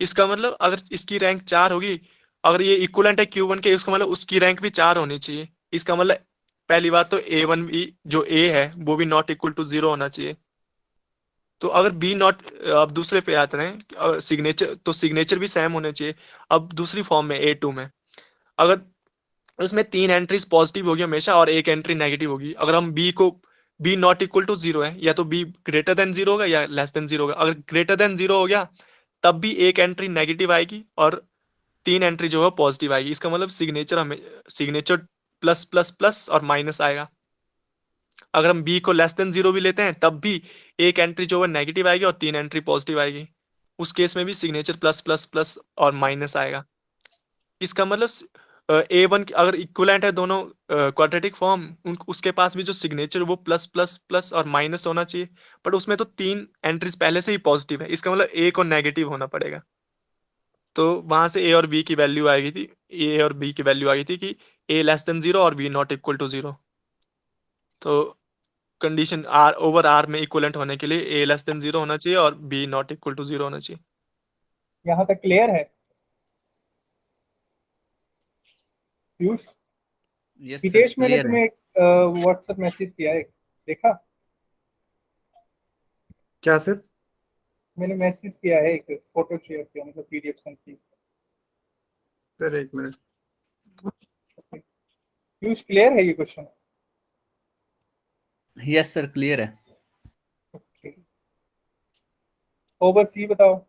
इसका मतलब अगर इसकी रैंक 4 होगी, अगर ये इक्वलेंट है Q1 के, इसका मतलब उसकी रैंक भी 4 होनी चाहिए। इसका मतलब पहली बात तो A1 भी जो A है वो भी नॉट इक्वल टू 0 होना चाहिए। तो अगर B नॉट, अब दूसरे पे आते हैं सिग्नेचर, तो सिग्नेचर भी सेम होने चाहिए। अब दूसरी फॉर्म में A2 में अगर उसमें 3 एंट्रीज पॉजिटिव होगी हमेशा और एक एंट्री नेगेटिव होगी, अगर हम B नॉट इक्वल टू 0 है, या तो B ग्रेटर देन 0 होगा या लेस देन 0 होगा। अगर ग्रेटर देन 0 हो गया तब भी एक एंट्री नेगेटिव आएगी और 3 एंट्री जो है पॉजिटिव आएगी। इसका मतलब सिग्नेचर प्लस प्लस प्लस और माइनस आएगा। अगर हम B को लेस देन 0 भी लेते हैं तब भी एक एंट्री जो है नेगेटिव आएगी और 3 एंट्री पॉजिटिव आएगी। उस केस में भी सिग्नेचर प्लस प्लस प्लस और माइनस आएगा। इसका मतलब A1 अगर इक्विवेलेंट है दोनों क्वाड्रेटिक फॉर्म, उसके पास भी जो सिग्नेचर वो प्लस प्लस प्लस और माइनस होना चाहिए। बट उसमें तो 3 एंट्रीज पहले से ही पॉजिटिव है, इसका मतलब A को नेगेटिव होना पड़ेगा। तो वहां से A और B की वैल्यू आई थी, A और B की वैल्यू आई थी कि A लेस देन 0 और B नॉट इक्वल टू 0। तो कंडीशन R ओवर R में इक्वलेंट होने के लिए A लेस देन 0 होना चाहिए और B नॉट इक्वल टू 0 होना चाहिए। यहाँ तक क्लियर है? पीयूष, यस सर, हितेश, मैंने क्लियर है। तुम्हें एक व्हाट्सएप मैसेज किया है, देखा? क्या सर? मैंने मैसेज किया है, एक फोटो शेयर किया, मतलब PDF सेंड की। सर एक मिनट। पीयूष, क्लियर है ये क्वेश्चन? यस सर, क्लियर है। ओवर C बताओ।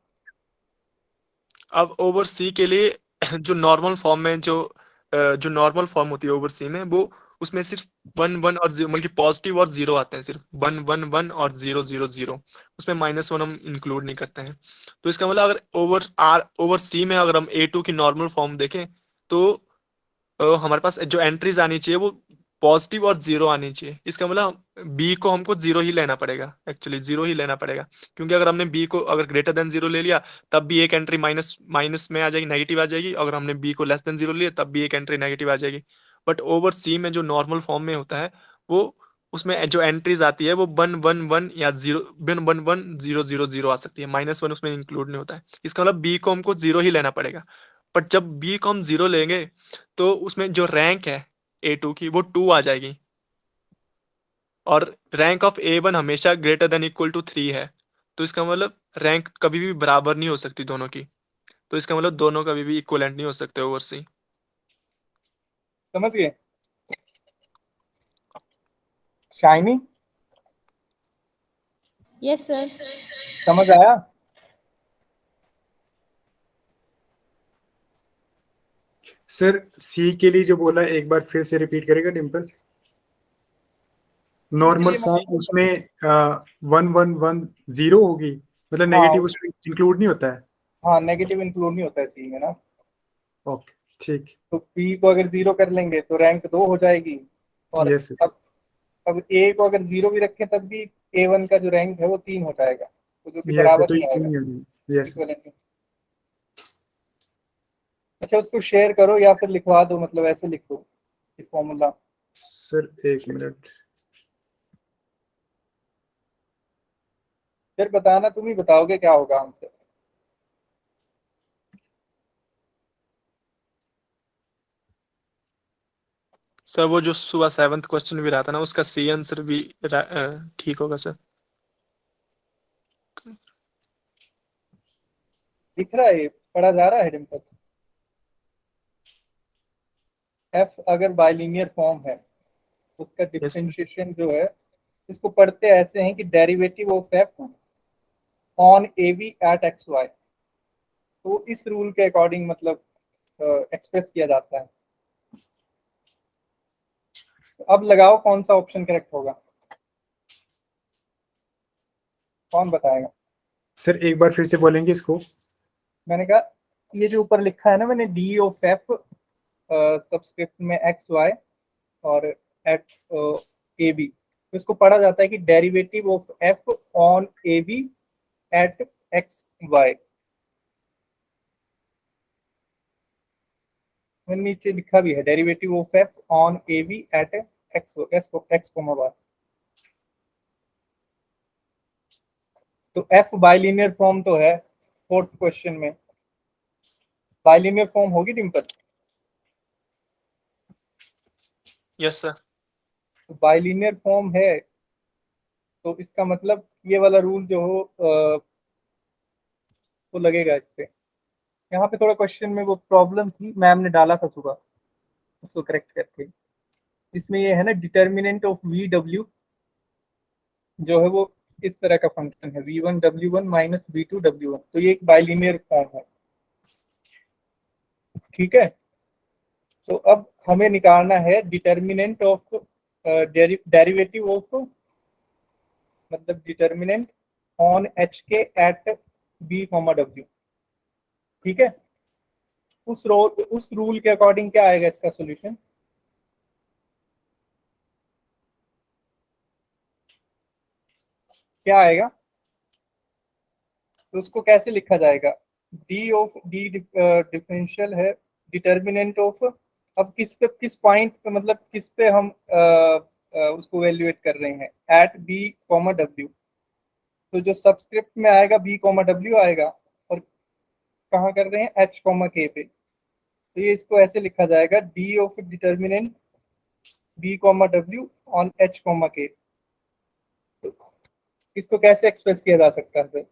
अब ओवर सी के लिए जो नॉर्मल फॉर्म में जो नॉर्मल फॉर्म होती है ओवर सी में, वो उसमें सिर्फ 1 1 और 0, बल्कि पॉजिटिव और 0 आते हैं, सिर्फ 1 1 1 और 0 0 0, उसमें -1 हम इंक्लूड नहीं करते हैं। तो इसका मतलब अगर ओवर सी में अगर हम A2 की नॉर्मल फॉर्म देखें तो हमारे पास जो एंट्रीज आनी चाहिए वो पॉजिटिव और 0 आनी चाहिए। इसका मतलब बी को हमको 0 ही लेना पड़ेगा, एक्चुअली 0 ही लेना पड़ेगा, क्योंकि अगर हमने बी को अगर ग्रेटर देन 0 ले लिया तब भी एक एंट्री माइनस में आ जाएगी, नेगेटिव आ जाएगी। अगर हमने बी को लेस देन 0 लिया तब भी एक एंट्री नेगेटिव आ जाएगी। बट ओवर सी में जो नॉर्मल फॉर्म में होता है वो उसमें जो एंट्रीज आती है वो 1 1 1 या 0 1 1 1 0 0 0 आ सकती है, -1 उसमें इंक्लूड नहीं होता है। इसका मतलब बी को हमको 0 ही लेना पड़ेगा। बट जब बी को हम 0 लेंगे तो उसमें जो रैंक है A2 की वो 2 आ जाएगी, और रैंक ऑफ A1 हमेशा ग्रेटर देन इक्वल टू 3 है। तो इसका मतलब रैंक कभी भी बराबर नहीं हो सकती दोनों की। तो इसका मतलब दोनों कभी भी इक्वलेंट नहीं हो सकते ओवर सी। समझ गए शाइनी? Yes sir. समझ आया? सर सी के लिए जो बोला एक बार फिर से रिपीट करेगा डिम्पल? नॉर्मल इसलिए फॉर्म उसमें 1 1 1 0 होगी, मतलब हाँ नेगेटिव उसमें इंक्लूड नहीं होता है। हाँ, नेगेटिव इंक्लूड नहीं होता है सी में ना। ओके ठीक। तो पी को अगर 0 कर लेंगे तो रैंक 2 हो जाएगी। और यस सर। अब ए को अगर 0 भी रखें तब भी A1 का जो रैंक है वो 3 हो जाएगा, तो जो कि यस सर, बराबर तो नहीं ये आएगा, नहीं होगी। यस इक्वलेंट नहीं। अच्छा, उसको शेयर करो या फिर लिखवा दो, मतलब ऐसे लिखो इस फॉर्मूला। सर, एक मिनट। फिर बताना, तुम ही बताओगे क्या होगा आंसर। सर वो जो सुबह 7th क्वेश्चन भी रहा था ना, उसका सी आंसर भी ठीक होगा सर। दिख रहा है, पढ़ा जा रहा है डिम्पल? एफ अगर बाइलिनियर फॉर्म है, उसका यस सर। डिफरेंशिएशन जो है, इसको पढ़ते ऐसे हैं कि derivative of F on A B at x y. तो इस रूल के अकॉर्डिंग मतलब एक्सप्रेस किया जाता है। तो अब लगाओ कौन सा ऑप्शन करेक्ट होगा, कौन बताएगा? सर एक बार फिर से बोलेंगे इसको? मैंने कहा ये जो ऊपर लिखा है ना मैंने, डी ऑफ एफ सब्सक्रिप्ट में एक्स वाई और एक्स ए बी, तो इसको पढ़ा जाता है कि derivative of F on A B at x Y. नीचे लिखा भी है derivative of F on A B at X comma Y. तो एफ बाइलिनियर फॉर्म तो है फोर्थ क्वेश्चन में, बाइलिनियर फॉर्म होगी डिम्पल? Yes sir. तो बाइलिनियर फॉर्म है, तो इसका मतलब ये वाला रूल जो हो वो लगेगा इस पे। यहाँ पे थोड़ा क्वेश्चन में वो प्रॉब्लम थी, मैम ने डाला था सुबह, उसको करेक्ट करके। इसमें ये है ना, डिटर्मिनेंट ऑफ वी डब्ल्यू जो है वो इस तरह का फंक्शन है, v1 w1 minus v2 w1। तो ये एक बाइलिनियर फॉर्म है, ठीक है। तो अब हमें निकालना है डिटर्मिनेंट ऑफ डेरिवेटिव ऑफ, मतलब डिटर्मिनेंट ऑन एच के एट बी कॉमा डब्ल्यू, ठीक है। उस रूल के अकॉर्डिंग क्या आएगा इसका सोल्यूशन? क्या आएगा? तो उसको कैसे लिखा जाएगा? डी ऑफ डी डिफरेंशियल है डिटर्मिनेंट ऑफ, अब किस पॉइंट पे, मतलब किस पे हम उसको वैल्यूएट कर रहे हैं, एट बी कॉमा डब्ल्यू। तो जो सबस्क्रिप्ट में आएगा बी कॉमा डब्ल्यू आएगा, और कहाँ कर रहे हैं, एच कॉमा के पे। तो ये इसको ऐसे लिखा जाएगा, D of determinant B comma W on H comma K. तो इसको कैसे एक्सप्रेस किया जा सकता है सर?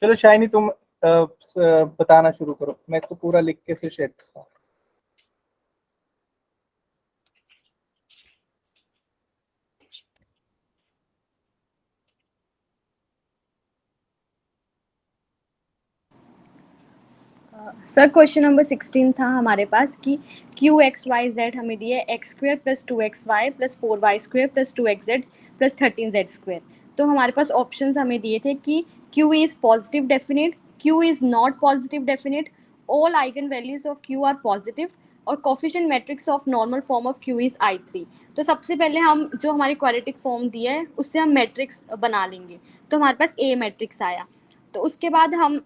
चलो शाइनी, तुम बताना शुरू करो, मैं इसको पूरा लिख के फिर शेयर करता हूँ। सर क्वेश्चन नंबर 16 था हमारे पास कि क्यू एक्स वाई जेड हमें दिया है X square plus 2xy plus 4y square plus 2xz plus 13z square. तो हमारे पास ऑप्शंस हमें दिए थे कि Q is positive definite, Q is not positive definite, all eigen values of Q are positive और coefficient matrix of normal form of Q is I3। तो सबसे पहले हम जो हमारी क्वाड्रेटिक फॉर्म दिया है उससे हम मैट्रिक्स बना लेंगे। तो हमारे पास ए मैट्रिक्स आया, तो उसके बाद हम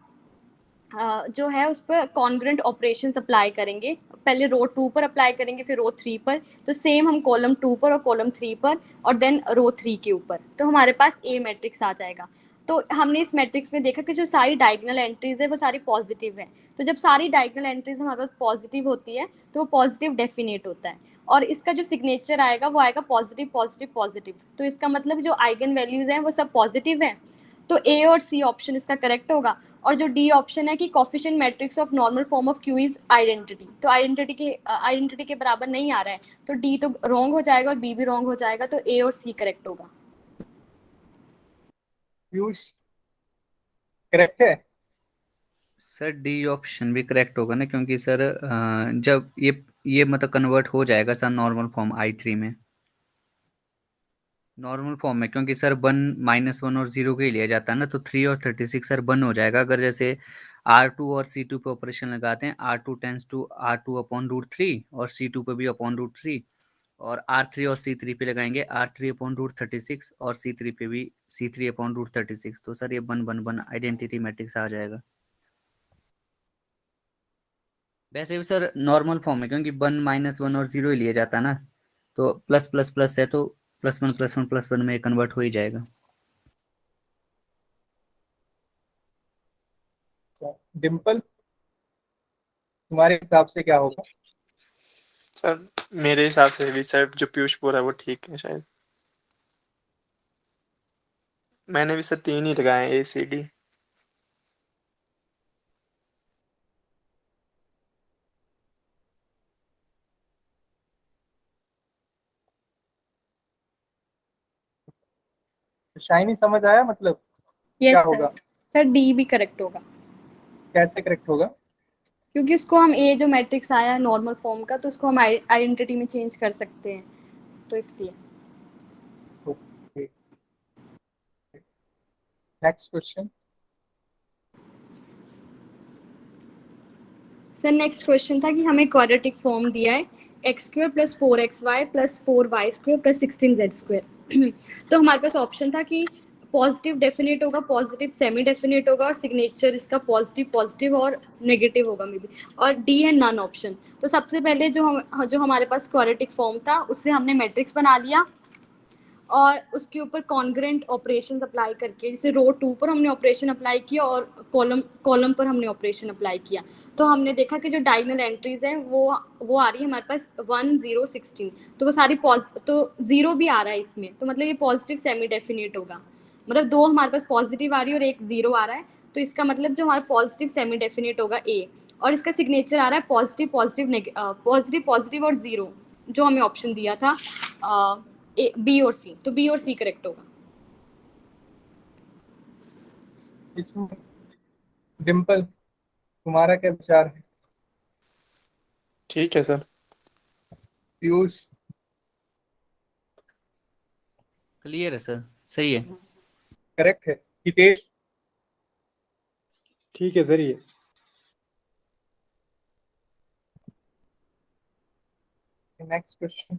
जो है उस पर कॉन्ग्रुएंट ऑपरेशंस अप्लाई करेंगे। पहले रो 2 पर अप्लाई करेंगे, फिर रो 3 पर, तो सेम हम कॉलम 2 पर और कॉलम 3 पर और देन रो 3 के ऊपर, तो हमारे पास ए मैट्रिक्स आ जाएगा। तो हमने इस मैट्रिक्स में देखा कि जो सारी डायगोनल एंट्रीज है वो सारी पॉजिटिव है। तो जब सारी डायगोनल एंट्रीज हमारे पास पॉजिटिव होती है तो वो पॉजिटिव डेफिनेट होता है, और इसका जो सिग्नेचर आएगा वो आएगा पॉजिटिव पॉजिटिव पॉजिटिव। तो इसका मतलब जो आइगन वैल्यूज हैं वो सब पॉजिटिव हैं। तो ए और सी ऑप्शन इसका करेक्ट होगा। और जो डी ऑप्शन है कि coefficient matrix of normal form of Q is identity, तो आइडेंटिटी के बराबर नहीं आ रहा है, तो डी तो रॉन्ग हो जाएगा और बी भी रॉन्ग हो जाएगा, तो ए और सी करेक्ट होगा। पीयूष करेक्ट है? सर डी ऑप्शन भी करेक्ट होगा ना, क्योंकि सर जब ये मतलब कन्वर्ट हो जाएगा सर नॉर्मल फॉर्म I3 में, नॉर्मल फॉर्म में, क्योंकि सर 1 -1 और 0 के ही लिया जाता है ना, तो 3 और 36 सर 1 हो जाएगा। अगर जैसे R2 और C2 पे ऑपरेशन लगाते हैं, R2 tense to R2 upon root 3 और C2 पे भी अपॉन रूट 3, और R3 और C3 पे लगाएंगे R3 अपॉन रूट 36 और C3 पे भी C3 अपॉन रूट 36, तो सर ये 1 1 1 आइडेंटिटी मैट्रिक्स आ जाएगा। वैसे भी सर नॉर्मल फॉर्म है, क्योंकि 1 -1 और 0 ही लिया जाता है ना, तो प्लस प्लस प्लस है, तो +1 +1 +1 में कन्वर्ट हो ही जाएगा। डिम्पल तुम्हारे हिसाब से क्या होगा? सर मेरे हिसाब से भी सर जो पीयूष बोल रहा है वो ठीक है शायद। मैंने भी सर 3 ही लगाए ए सी डी। शाइनी समझ आया मतलब यस क्या सर, होगा? सर डी भी करेक्ट होगा, कैसे करेक्ट होगा? क्योंकि उसको हम ए जो मैट्रिक्स आया है नॉर्मल फॉर्म का, तो उसको हम आइडेंटिटी में चेंज कर सकते हैं, तो इसलिए। Okay, next question. Sir next question था कि हमें क्वाड्रेटिक फॉर्म दिया है x² + 4xy + 4y² + 16z²। तो हमारे पास ऑप्शन था कि पॉजिटिव डेफिनेट होगा, पॉजिटिव सेमी डेफिनेट होगा, और सिग्नेचर इसका पॉजिटिव पॉजिटिव और नेगेटिव होगा मे बी, और डी है नन ऑप्शन। तो सबसे पहले जो हमारे पास क्वाड्रेटिक फॉर्म था उससे हमने मैट्रिक्स बना लिया, और उसके ऊपर कॉन्ग्रुएंट ऑपरेशंस अप्लाई करके, जैसे रो 2 पर हमने ऑपरेशन अप्लाई किया और कॉलम पर हमने ऑपरेशन अप्लाई किया, तो हमने देखा कि जो डायगोनल एंट्रीज हैं वो आ रही है हमारे पास 1 0 16, तो वो सारी तो 0 भी आ रहा है इसमें, तो मतलब ये पॉजिटिव सेमी डेफिनेट होगा। मतलब 2 हमारे पास पॉजिटिव आ रही है और 1 0 आ रहा है, तो इसका मतलब जो हमारा पॉजिटिव सेमी डेफिनेट होगा ए, और इसका सिग्नेचर आ रहा है पॉजिटिव पॉजिटिव पॉजिटिव पॉजिटिव और 0, जो हमें ऑप्शन दिया था बी और सी, तो बी और सी करेक्ट होगा। इसमें डिम्पल तुम्हारा क्या विचार है? ठीक है सर। पीयूष क्लियर है सर, सही है। करेक्ट है? हितेश ठीक है सर ये। Next question.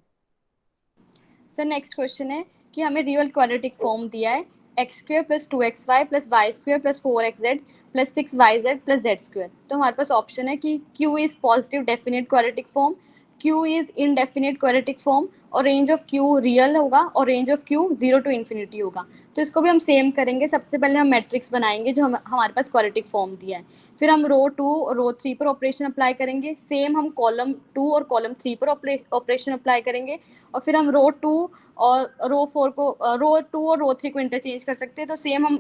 Sir next question है कि हमें रियल क्वाड्रेटिक फॉर्म दिया है x² + 2xy + y² + 4xz + 6yz + z²। तो हमारे पास ऑप्शन है कि q is positive definite quadratic form, q is indefinite quadratic form, और रेंज ऑफ q रियल होगा, और रेंज ऑफ q 0 to ∞ होगा। तो इसको भी हम सेम करेंगे, सबसे पहले हम मैट्रिक्स बनाएंगे जो हमारे पास क्वाड्रेटिक फॉर्म दिया है, फिर हम रो 2 और रो 3 पर ऑपरेशन अप्लाई करेंगे, सेम हम कॉलम 2 और कॉलम 3 पर ऑपरेशन अप्लाई करेंगे, और फिर हम रो 2 और रो 4 को रो 2 और रो 3 को इंटरचेंज कर सकते हैं, तो सेम हम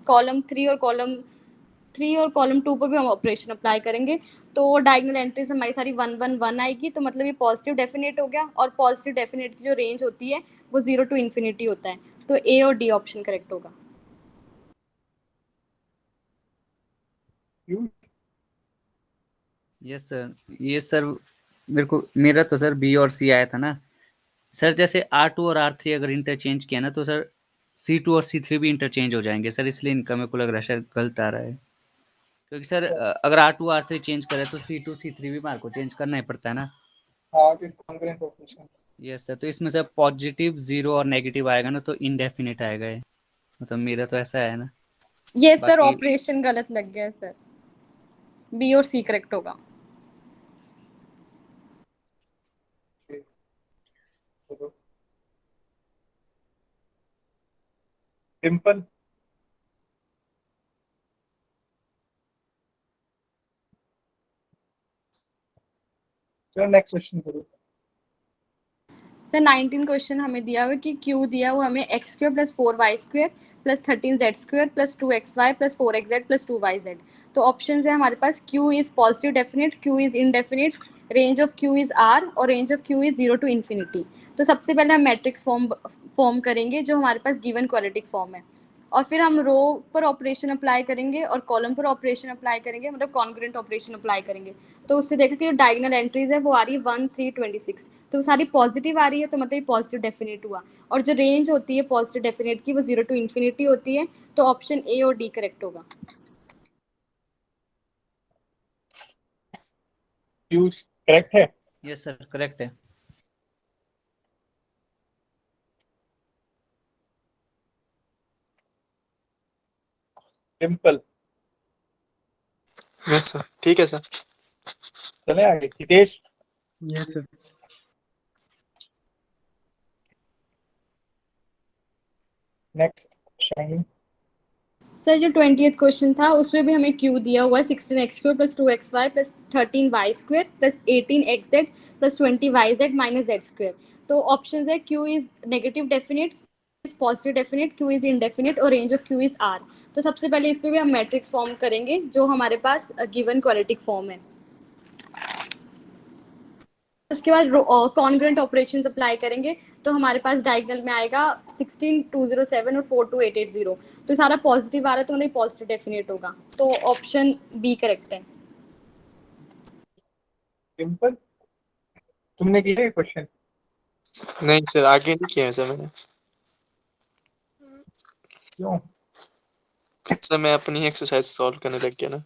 कॉलम 3 और कॉलम 2 पर भी हम ऑपरेशन अप्लाई करेंगे, तो डायगोनल एंट्रीज हमारी सारी 1 1 1 आएगी, तो मतलब ये पॉजिटिव डेफिनेट हो गया, और पॉजिटिव डेफिनेट की जो रेंज होती है वो 0 to ∞ होता है, तो ए और डी ऑप्शन करेक्ट होगा। पीयूष यस सर, ये सर मेरा तो सर बी और सी आया था ना सर। जैसे R2 और R3 अगर इंटरचेंज किया ना तो सर C2 और C3 भी इंटरचेंज हो जाएंगे सर, इसलिए इनका मेरे को लग रहा है शायद गलत आ रहा है। क्योंकि सर अगर R2 R3 चेंज करे तो C2 C3 भी मार्क को चेंज करना ही पड़ता है ना। हाँ, इस कॉन्करेंट ऑपरेशन। यस सर, तो इसमें सर पॉजिटिव 0 और नेगेटिव आएगा ना तो इनडेफिनिट आएगा ये, मतलब मेरा तो ऐसा है ना। ये सर बाकी ऑपरेशन गलत लग गया है सर, बी और सी करेक्ट होगा। सिंपल। चलो नेक्स्ट क्वेश्चन करो। सर 19 क्वेश्चन हमें दिया हुआ है कि क्यू दिया हुआ हमें X square plus 4y square plus 13z square plus 2xy plus 4xz plus 2yz। तो ऑप्शन है हमारे पास Q is positive definite, Q is indefinite, range of Q is R और range of Q is 0 to infinity. तो सबसे पहले हम matrix form करेंगे जो हमारे पास गिवन क्वाड्रेटिक फॉर्म है, और फिर हम रो पर ऑपरेशन अप्लाई करेंगे और कॉलम पर ऑपरेशन अप्लाई करेंगे, मतलब कॉन्ग्रुएंट ऑपरेशन अप्लाई करेंगे। तो उससे देखा कि जो डायगोनल एंट्रीज है वो आ रही है 1 3 26, तो सारी पॉजिटिव आ रही है, तो मतलब ये पॉजिटिव डेफिनेट हुआ। और जो रेंज होती है पॉजिटिव डेफिनेट की वो 0 टू इन्फिनिटी होती है, तो ऑप्शन ए और डी करेक्ट होगा। क्यू करेक्ट है। यस सर करेक्ट है। सिंपल। यस सर, ठीक है सर। चले आगे Hitesh. Yes sir. Next shiny. Sir जो 20th क्वेश्चन था उसमें भी हमें क्यू दिया हुआ है 16x² plus 2xy plus 13y square plus 18xz plus 20yz minus Z square. तो ऑप्शन है Q is negative definite, positive definite, Q is indefinite और range of Q is R. तो सबसे पहले इस पे भी हम मैट्रिक्स फॉर्म करेंगे जो हमारे पास गिवन क्वाड्रेटिक फॉर्म है। उसके बाद कॉन्ग्रुएंट ऑपरेशंस अप्लाई करेंगे, तो हमारे पास डायगोनल में आएगा 16 207 और 4 2 880। तो सारा पॉजिटिव आ रहा है तो मतलब पॉजिटिव डेफिनेट होगा, तो ऑप्शन बी करेक्ट है। सिंपल। तुमने किया है क्वेश्चन? नहीं सर, आगे नहीं किया है सर मैंने। क्यों? सर मैं अपनी एक्सरसाइज सॉल्व करने लग गया ना,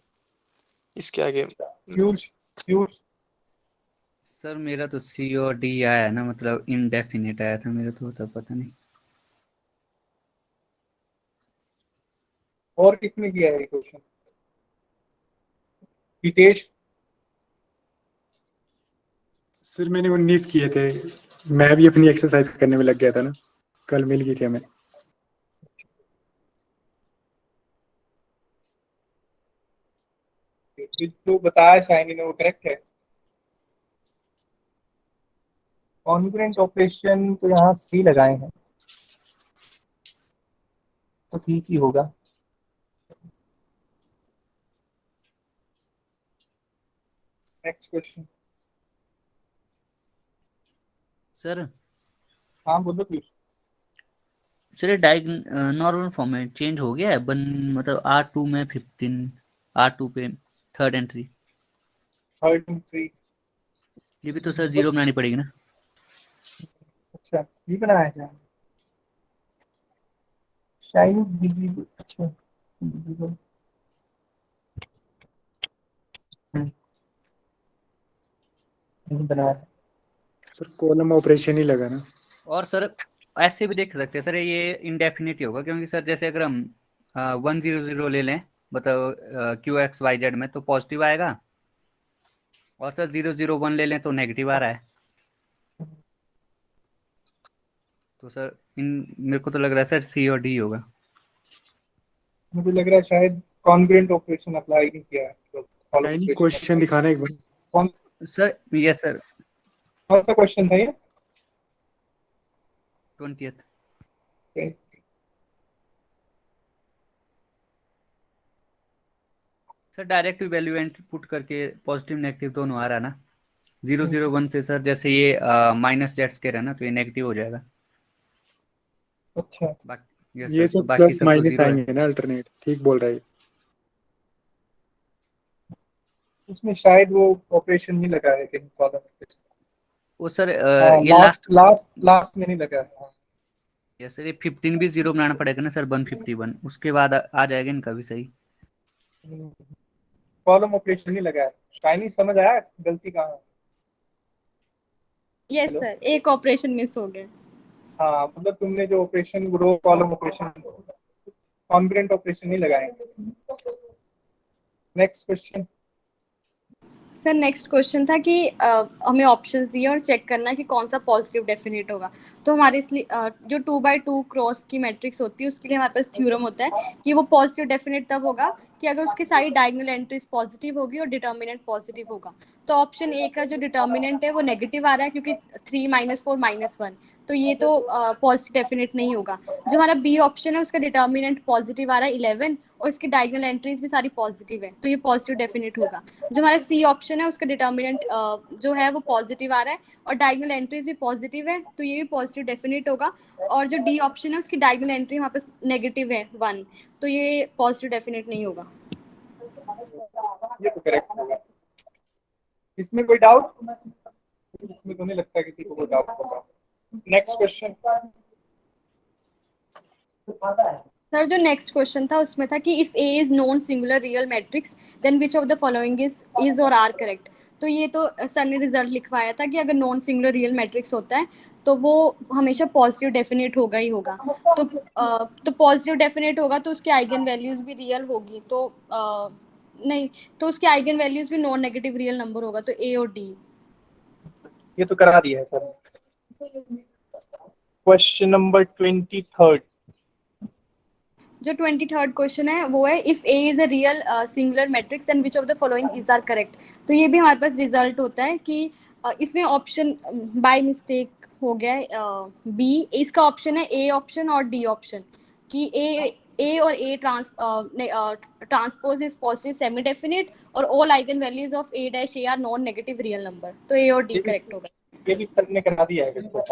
इसके आगे। क्यू सर मेरा तो सी और डी आया है ना, मतलब इनडेफिनेट आया था मेरा, तो पता नहीं। और किसने किया है क्वेश्चन? हितेश। सर मैंने 19 किए थे, मैं भी अपनी एक्सरसाइज करने में लग गया था ना, कल मिल गई थी हमें। जो बताया शाइनी ने वो करेक्ट है। कॉन्ग्रुएंट ऑपरेशन तो यहाँ सी लगाए हैं तो ठीक ही होगा। Next question. सर हाँ बोलो प्लीज। सर नॉर्मल फॉर्म में चेंज हो गया है मतलब R2 में 15, R2 पे थर्ड एंट्री, थर्ड थ्री। ये भी तो सर जीरो बनानी पड़ेगी ना। अच्छा ये बनाया है शाइनी बिजी। अच्छा visible। नहीं बनाया है। सर कॉलम ऑपरेशन ही लगा ना। और सर ऐसे भी देख सकते हैं सर, ये इंडेफिनिट ही होगा, क्योंकि सर जैसे अगर हम 100 ले लें, मतलब QXYZ में तो पॉजिटिव आएगा, और सर 001 ले लें तो नेगेटिव आ रहा है। तो सर मेरे को तो लग रहा है सर सी और डी होगा। मुझे लग रहा है शायद कॉन्ग्रुएंट ऑपरेशन अप्लाई नहीं किया है तो column shiny operation question apply- दिखाना एक बार। कौन सर यस सर, कौन सा क्वेश्चन था ये? 20th। Sir direct value entry put करके पॉजिटिव नेगेटिव दोनों आ रहा है ना। 001 से सर जैसे ये माइनस जेड स्क्वायर है ना, तो ये नेगेटिव हो जाएगा। अच्छा बाकी यस ये सर, तो सब बाकी प्लस सब तो माइनस जीरो है। आएंगे ना अल्टरनेट, ठीक बोल रहा है। उसमें शायद वो ऑपरेशन नहीं लगा है कहीं कॉलम पे। वो सर ये लास्ट लास्ट लास्ट में नहीं लगा है। ये सर ये 15 भी जीरो बनाना पड़ेगा ना सर, 151 उसके बाद आ जाएगा इनका भी सही। कॉलम ऑपरेशन नहीं लगा है। शाइनी समझ आया गलती कहाँ है? Yes Hello? सर, एक ऑपरेशन मिस हो गया। हाँ मतलब तुमने जो operation row column operation congruent operation नहीं लगाए। Next question. Sir next question था कि हमें ऑप्शंस दिए और चेक करना कि कौन सा पॉजिटिव डेफिनेट होगा। तो हमारे इसलिए जो 2x2 क्रॉस की मैट्रिक्स होती है उसके लिए हमारे पास थ्योरम होता है कि वो पॉजिटिव डेफिनेट तब होगा कि अगर उसकी सारी डायगोनल एंट्रीज पॉजिटिव होगी और डिटर्मिनेंट पॉजिटिव होगा। तो ऑप्शन ए का जो डिटर्मिनेंट है वो नेगेटिव आ रहा है क्योंकि 3 - 4 - 1, तो ये तो पॉजिटिव डेफिनेट नहीं होगा। जो हमारा बी ऑप्शन है उसका डिटर्मिनेंट पॉजिटिव आ रहा है 11 और इसकी डायगोनल एंट्रीज भी सारी पॉजिटिव है, तो ये पॉजिटिव डेफिनेट होगा। जो हमारा सी ऑप्शन है उसका डिटर्मिनेंट जो है वो पॉजिटिव आ रहा है और डायगोनल एंट्रीज भी पॉजिटिव है, तो ये भी पॉजिटिव डेफिनेट होगा। और जो डी ऑप्शन है उसकी डायगोनल एंट्री हमारे पास नेगेटिव है 1, तो ये पॉजिटिव डेफिनेट नहीं होगा। ये तो करेक्ट होगा। इसमें कोई डाउट? इसमें तो नहीं लगता किसी को कोई डाउट होगा। Next question. सर जो नेक्स्ट क्वेश्चन था उसमें था कि if A is non singular real matrix then which of the following is or are correct. तो ये तो सर ने रिजल्ट लिखवाया था कि अगर नॉन सिंगुलर रियल मैट्रिक्स होता है तो वो हमेशा पॉजिटिव डेफिनेट होगा ही होगा। तो पॉजिटिव डेफिनेट होगा तो उसकी आइगन वैल्यूज भी रियल होगी, तो नहीं, तो उसकी आइगन वैल्यूज भी नॉन नेगेटिव रियल नंबर होगा, तो ए और डी। ये तो करा दिया है सर। Question number 23। जो 23rd क्वेश्चन है वो है if A is a real singular matrix and which of the following is are correct. तो ये भी हमारे पास रिजल्ट होता है कि इसमें ऑप्शन बाय मिस्टेक हो गया है बी। इसका ऑप्शन है ए ऑप्शन और डी ऑप्शन कि ए और A transpose is positive semi definite और all eigen values of A dash A are non negative real number, तो ए और डी करेक्ट होगा। ये भी सर ने करा दिया है बिल्कुल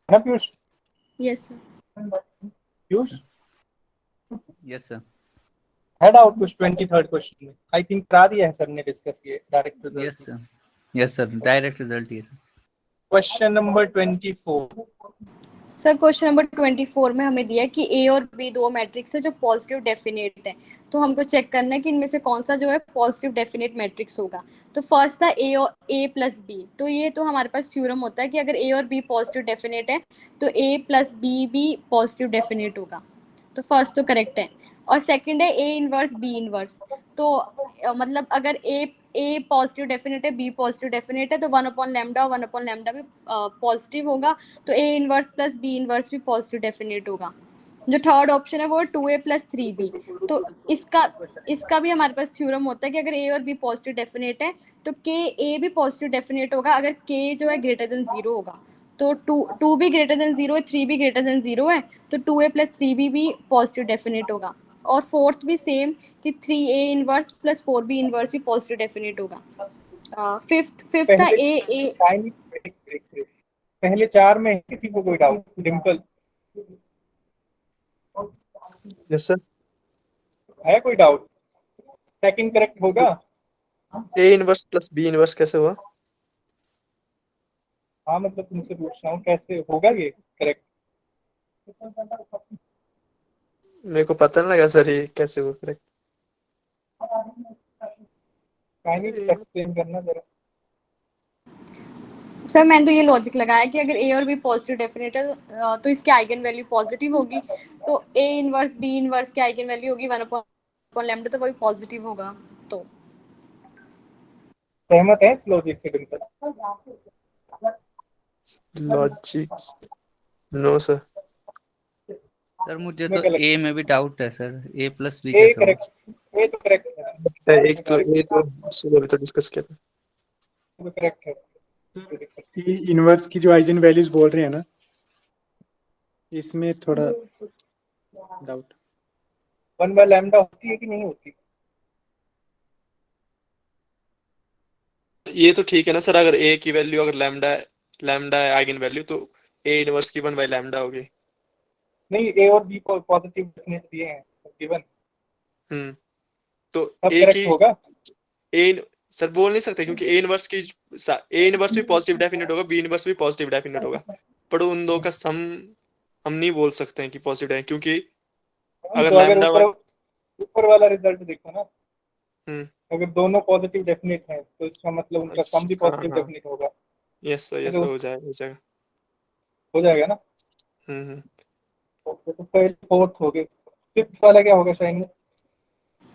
ना Piyush? Yes sir. Piyush yes sir. है डाउट कुछ 23rd क्वेश्चन में? आई थिंक करा दिया है सर ने डिस्कस किए direct result. Yes sir. Yes sir, direct result ये sir. Question number 24। Sir question number 24 में हमें दिया है कि ए और बी दो मैट्रिक्स है जो पॉजिटिव डेफिनेट है। तो हमको चेक करना है कि इनमें से कौन सा जो है पॉजिटिव डेफिनेट मैट्रिक्स होगा। तो फर्स्ट था ए और ए प्लस बी। तो ये तो हमारे पास थ्योरम होता है कि अगर ए और बी पॉजिटिव डेफिनेट है तो ए प्लस बी भी पॉजिटिव डेफिनेट होगा, तो फर्स्ट तो करेक्ट है। और सेकंड है ए इनवर्स बी इनवर्स। तो मतलब अगर ए पॉजिटिव डेफिनेट है बी पॉजिटिव डेफिनेट है तो 1/λ और 1/λ भी पॉजिटिव होगा, तो A inverse plus B inverse भी पॉजिटिव डेफिनेट होगा। जो थर्ड ऑप्शन है वो 2a + 3b। तो इसका भी हमारे पास थ्योरम होता है कि अगर ए और बी पॉजिटिव डेफिनेट है तो के ए भी पॉजिटिव डेफिनेट होगा अगर के जो है ग्रेटर देन 0 होगा। तो टू भी ग्रेटर देन 0 है, 3 भी ग्रेटर देन 0 है, तो 2a + 3b भी पॉजिटिव डेफिनेट होगा। और फोर्थ भी सेम कि 3a inverse plus 4b inverse भी पॉजिटिव डेफिनेट होगा। फिफ्थ था ए पहले 4 में किसी को कोई डाउट? Dimple yes sir. है कोई डाउट? सेकंड करेक्ट होगा? A inverse plus B inverse कैसे हुआ? हाँ मतलब तुमसे पूछ रहा हूँ कैसे होगा ये करेक्ट? मेरे को पता नहीं लगा सर ये कैसे हुआ करेक्ट। एक्सप्लेन करना जरा। सर मैंने तो ये लॉजिक लगाया कि अगर ए और बी पॉजिटिव डेफिनेट है तो इसकी आइगन वैल्यू पॉजिटिव होगी, तो ए इनवर्स बी इनवर्स की आइगन वैल्यू होगी 1/λ, तो वही पॉजिटिव होगा। तो सहमत है इस लॉजिक से Dimple? Logic no sir. Sir मुझे तो ए में भी डाउट है sir, A plus B A कैसे होगा? करेक्ट, ए तो करेक्ट है। एक तो सुबह भी तो डिस्कस किया था। वो करेक्ट है। ई इनवर्स की जो आइजन वैल्यूज बोल रहे हैं ना, इसमें थोड़ा डाउट। 1/λ होती है कि नहीं होती? ये तो ठीक है ना सर, अगर ए की वैल्यू अगर लैम्डा है आइगन वैल्यू तो ए इनवर्स की 1/λ होगी। नहीं, ए और बी को पॉजिटिव डेफिनेट दिए हैं गिवन। तो सब ए करेक्ट की होगा। ए सर बोल नहीं सकते क्योंकि ए इनवर्स भी पॉजिटिव डेफिनेट होगा, बी इनवर्स भी पॉजिटिव डेफिनेट होगा, पर उन दो का सम हम नहीं बोल सकते हैं कि पॉजिटिव है, क्योंकि अगर तो अगर लैम्डा ऊपर वाला रिजल्ट देखो ना, हम्म अगर दोनों पॉजिटिव डेफिनेट हैं तो इसका मतलब उनका सम भी हाँ पॉजिटिव हाँ डेफिनेट होगा। यस सर तो हो जाएगा हो जाएगा ना। हम्म तो पहले फोर्थ हो गए, फिफ्थ वाला क्या होगा शाइनी?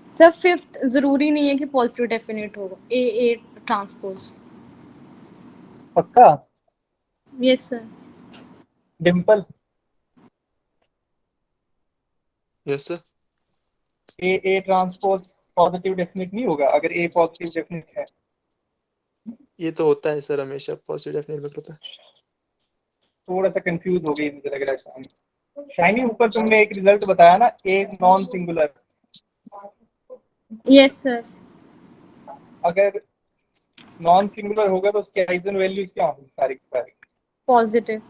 सर फिफ्थ जरूरी नहीं है कि पॉजिटिव डेफिनेट होगा, ए ट्रांसपोज। पक्का? Yes sir. Dimple, yes sir A transpose positive definite नहीं होगा अगर ए पॉजिटिव डेफिनेट है? ये तो होता है सर हमेशा पॉजिटिव डेफिनेट में होता है। थोड़ा सा कंफ्यूज हो गई मुझे लग रहा है शाइनी। शाइनी ऊपर तुमने एक रिजल्ट बताया ना, a non singular, yes sir. अगर नॉन सिंगुलर होगा तो उसकी आइगन वैल्यूज क्या होंगी सारी की सारी? पॉजिटिव।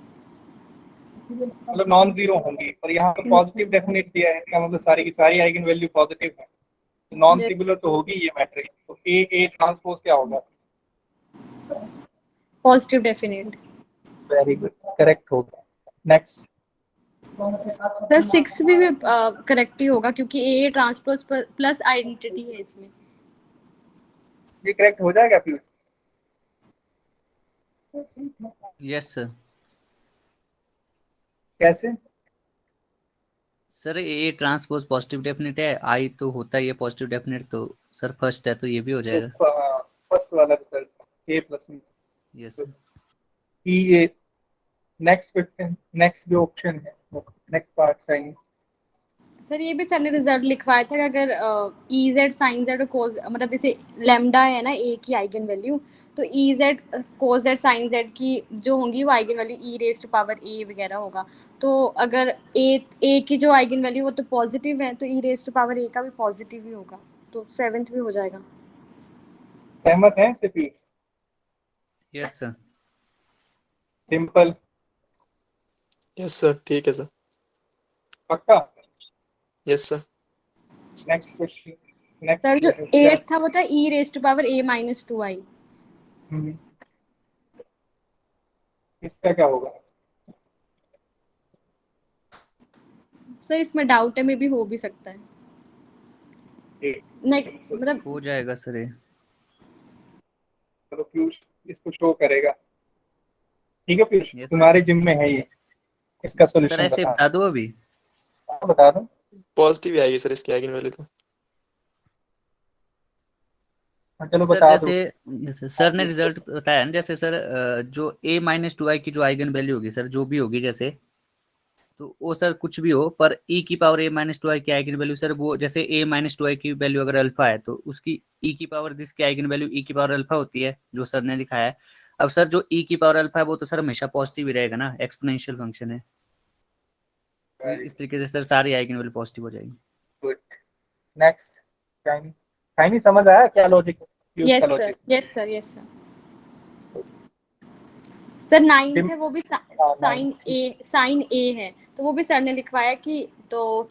मतलब नॉन जीरो होंगी, और यहाँ पर पॉजिटिव डेफिनेट दिया है, इसका मतलब सारी की सारी आइगन वैल्यू पॉजिटिव है, नॉन सिंगुलर तो होगी ये मैट्रिक्स, तो ए ट्रांसपोज क्या होगा? Positive definite. Very good, correct होगा। नेक्स्ट। सर सिक्स भी करेक्ट ही होगा क्योंकि ए ट्रांसपोज प्लस आइडेंटिटी है इसमें। ये करेक्ट हो जाएगा फिर? Yes sir. कैसे? Sir A transpose positive definite है, आई तो होता ही है पॉजिटिव डेफिनेट, तो सर फर्स्ट है तो ये भी हो जाएगा। फर्स्ट वाला रिजल्ट ए प्लस में yes sir. E A. Next question, next जो ऑप्शन है, नेक्स्ट पार्ट चाहिए। सर ये भी सर ने रिजल्ट लिखवाया था कि अगर ई जेड साइन जेड और कोज, मतलब जैसे लेमडा है ना ए की आइगन वैल्यू, तो e z cos z sine z की जो होंगी वो eigen value e raise to power A वगैरह होगा। तो अगर ए की जो आइगन वैल्यू वो तो पॉजिटिव है, तो ई रेज टू पावर ए का भी पॉजिटिव ही होगा, तो सेवेंथ भी हो जाएगा। सहमत हैं सिपी? Yes sir. Simple? Yes sir ठीक है सर। पक्का? Yes sir next question. Sir जो नेक्स्ट एट था वो था e raise to power A minus 2i। इसका क्या होगा? सर इसमें डाउट है, मे भी हो भी सकता है। नहीं मतलब हो जाएगा सर ये। चलो पीयूष इसको शो करेगा। ठीक है पीयूष, Yes, तुम्हारे जिम में है ये, इसका सर सॉल्यूशन ऐसे बता। बता दो अभी। बता दो। पॉजिटिव ही आएगी सर इसकी आइगन वैल्यू तो। चलो सर बता जैसे दो। सर ने रिजल्ट बताया ना, जैसे सर जो a माइनस 2i की जो आइगन वैल्यू होगी सर, जो भी होगी जैसे, तो वो सर कुछ भी हो, पर e की पावर a माइनस 2i की आइगन वैल्यू सर, वो जैसे a माइनस 2i की वैल्यू अगर अल्फा है तो उसकी e की पावर दिस की आइगन वैल्यू e की पावर अल्फा होती है, जो सर ने दिखाया है। अब सर जो e की पावर अल्फा है वो तो सर हमेशा पॉजिटिव ही रहेगा ना, एक्सपोनेंशियल फंक्शन है, तो इस तरीके से सर सारी आइगन वैल्यू पॉजिटिव हो जाएगी। गुड। नेक्स्ट। चाइनी, चाइनी समझ आया क्या logic? Yes sir, yes sir, yes sir. Sir ninth है वो भी साइन ए है, तो वो भी सर ने लिखवाया कि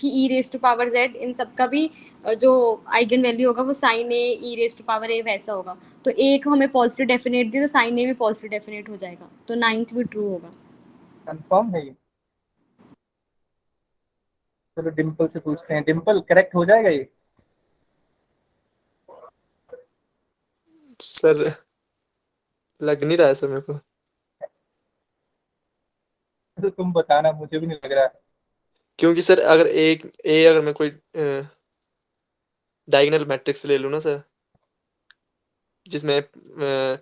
e raise to power z इन सब का भी जो आइगन वैल्यू होगा वो sine A e raise to power A वैसा होगा। तो ए को हमें पॉजिटिव डेफिनेट दी तो साइन ए भी पॉजिटिव डेफिनेट हो जाएगा, तो नाइन्थ भी ट्रू होगा। कंफर्म है ये? चलो डिम्पल से पूछते हैं। डिम्पल करेक्ट हो जाएगा ये? सर लग नहीं रहा है सर मेरे को, तो तुम बताना, मुझे भी नहीं लग रहा है। क्योंकि सर अगर अगर मैं कोई डायगोनल मैट्रिक्स ले लूँ ना सर, जिसमें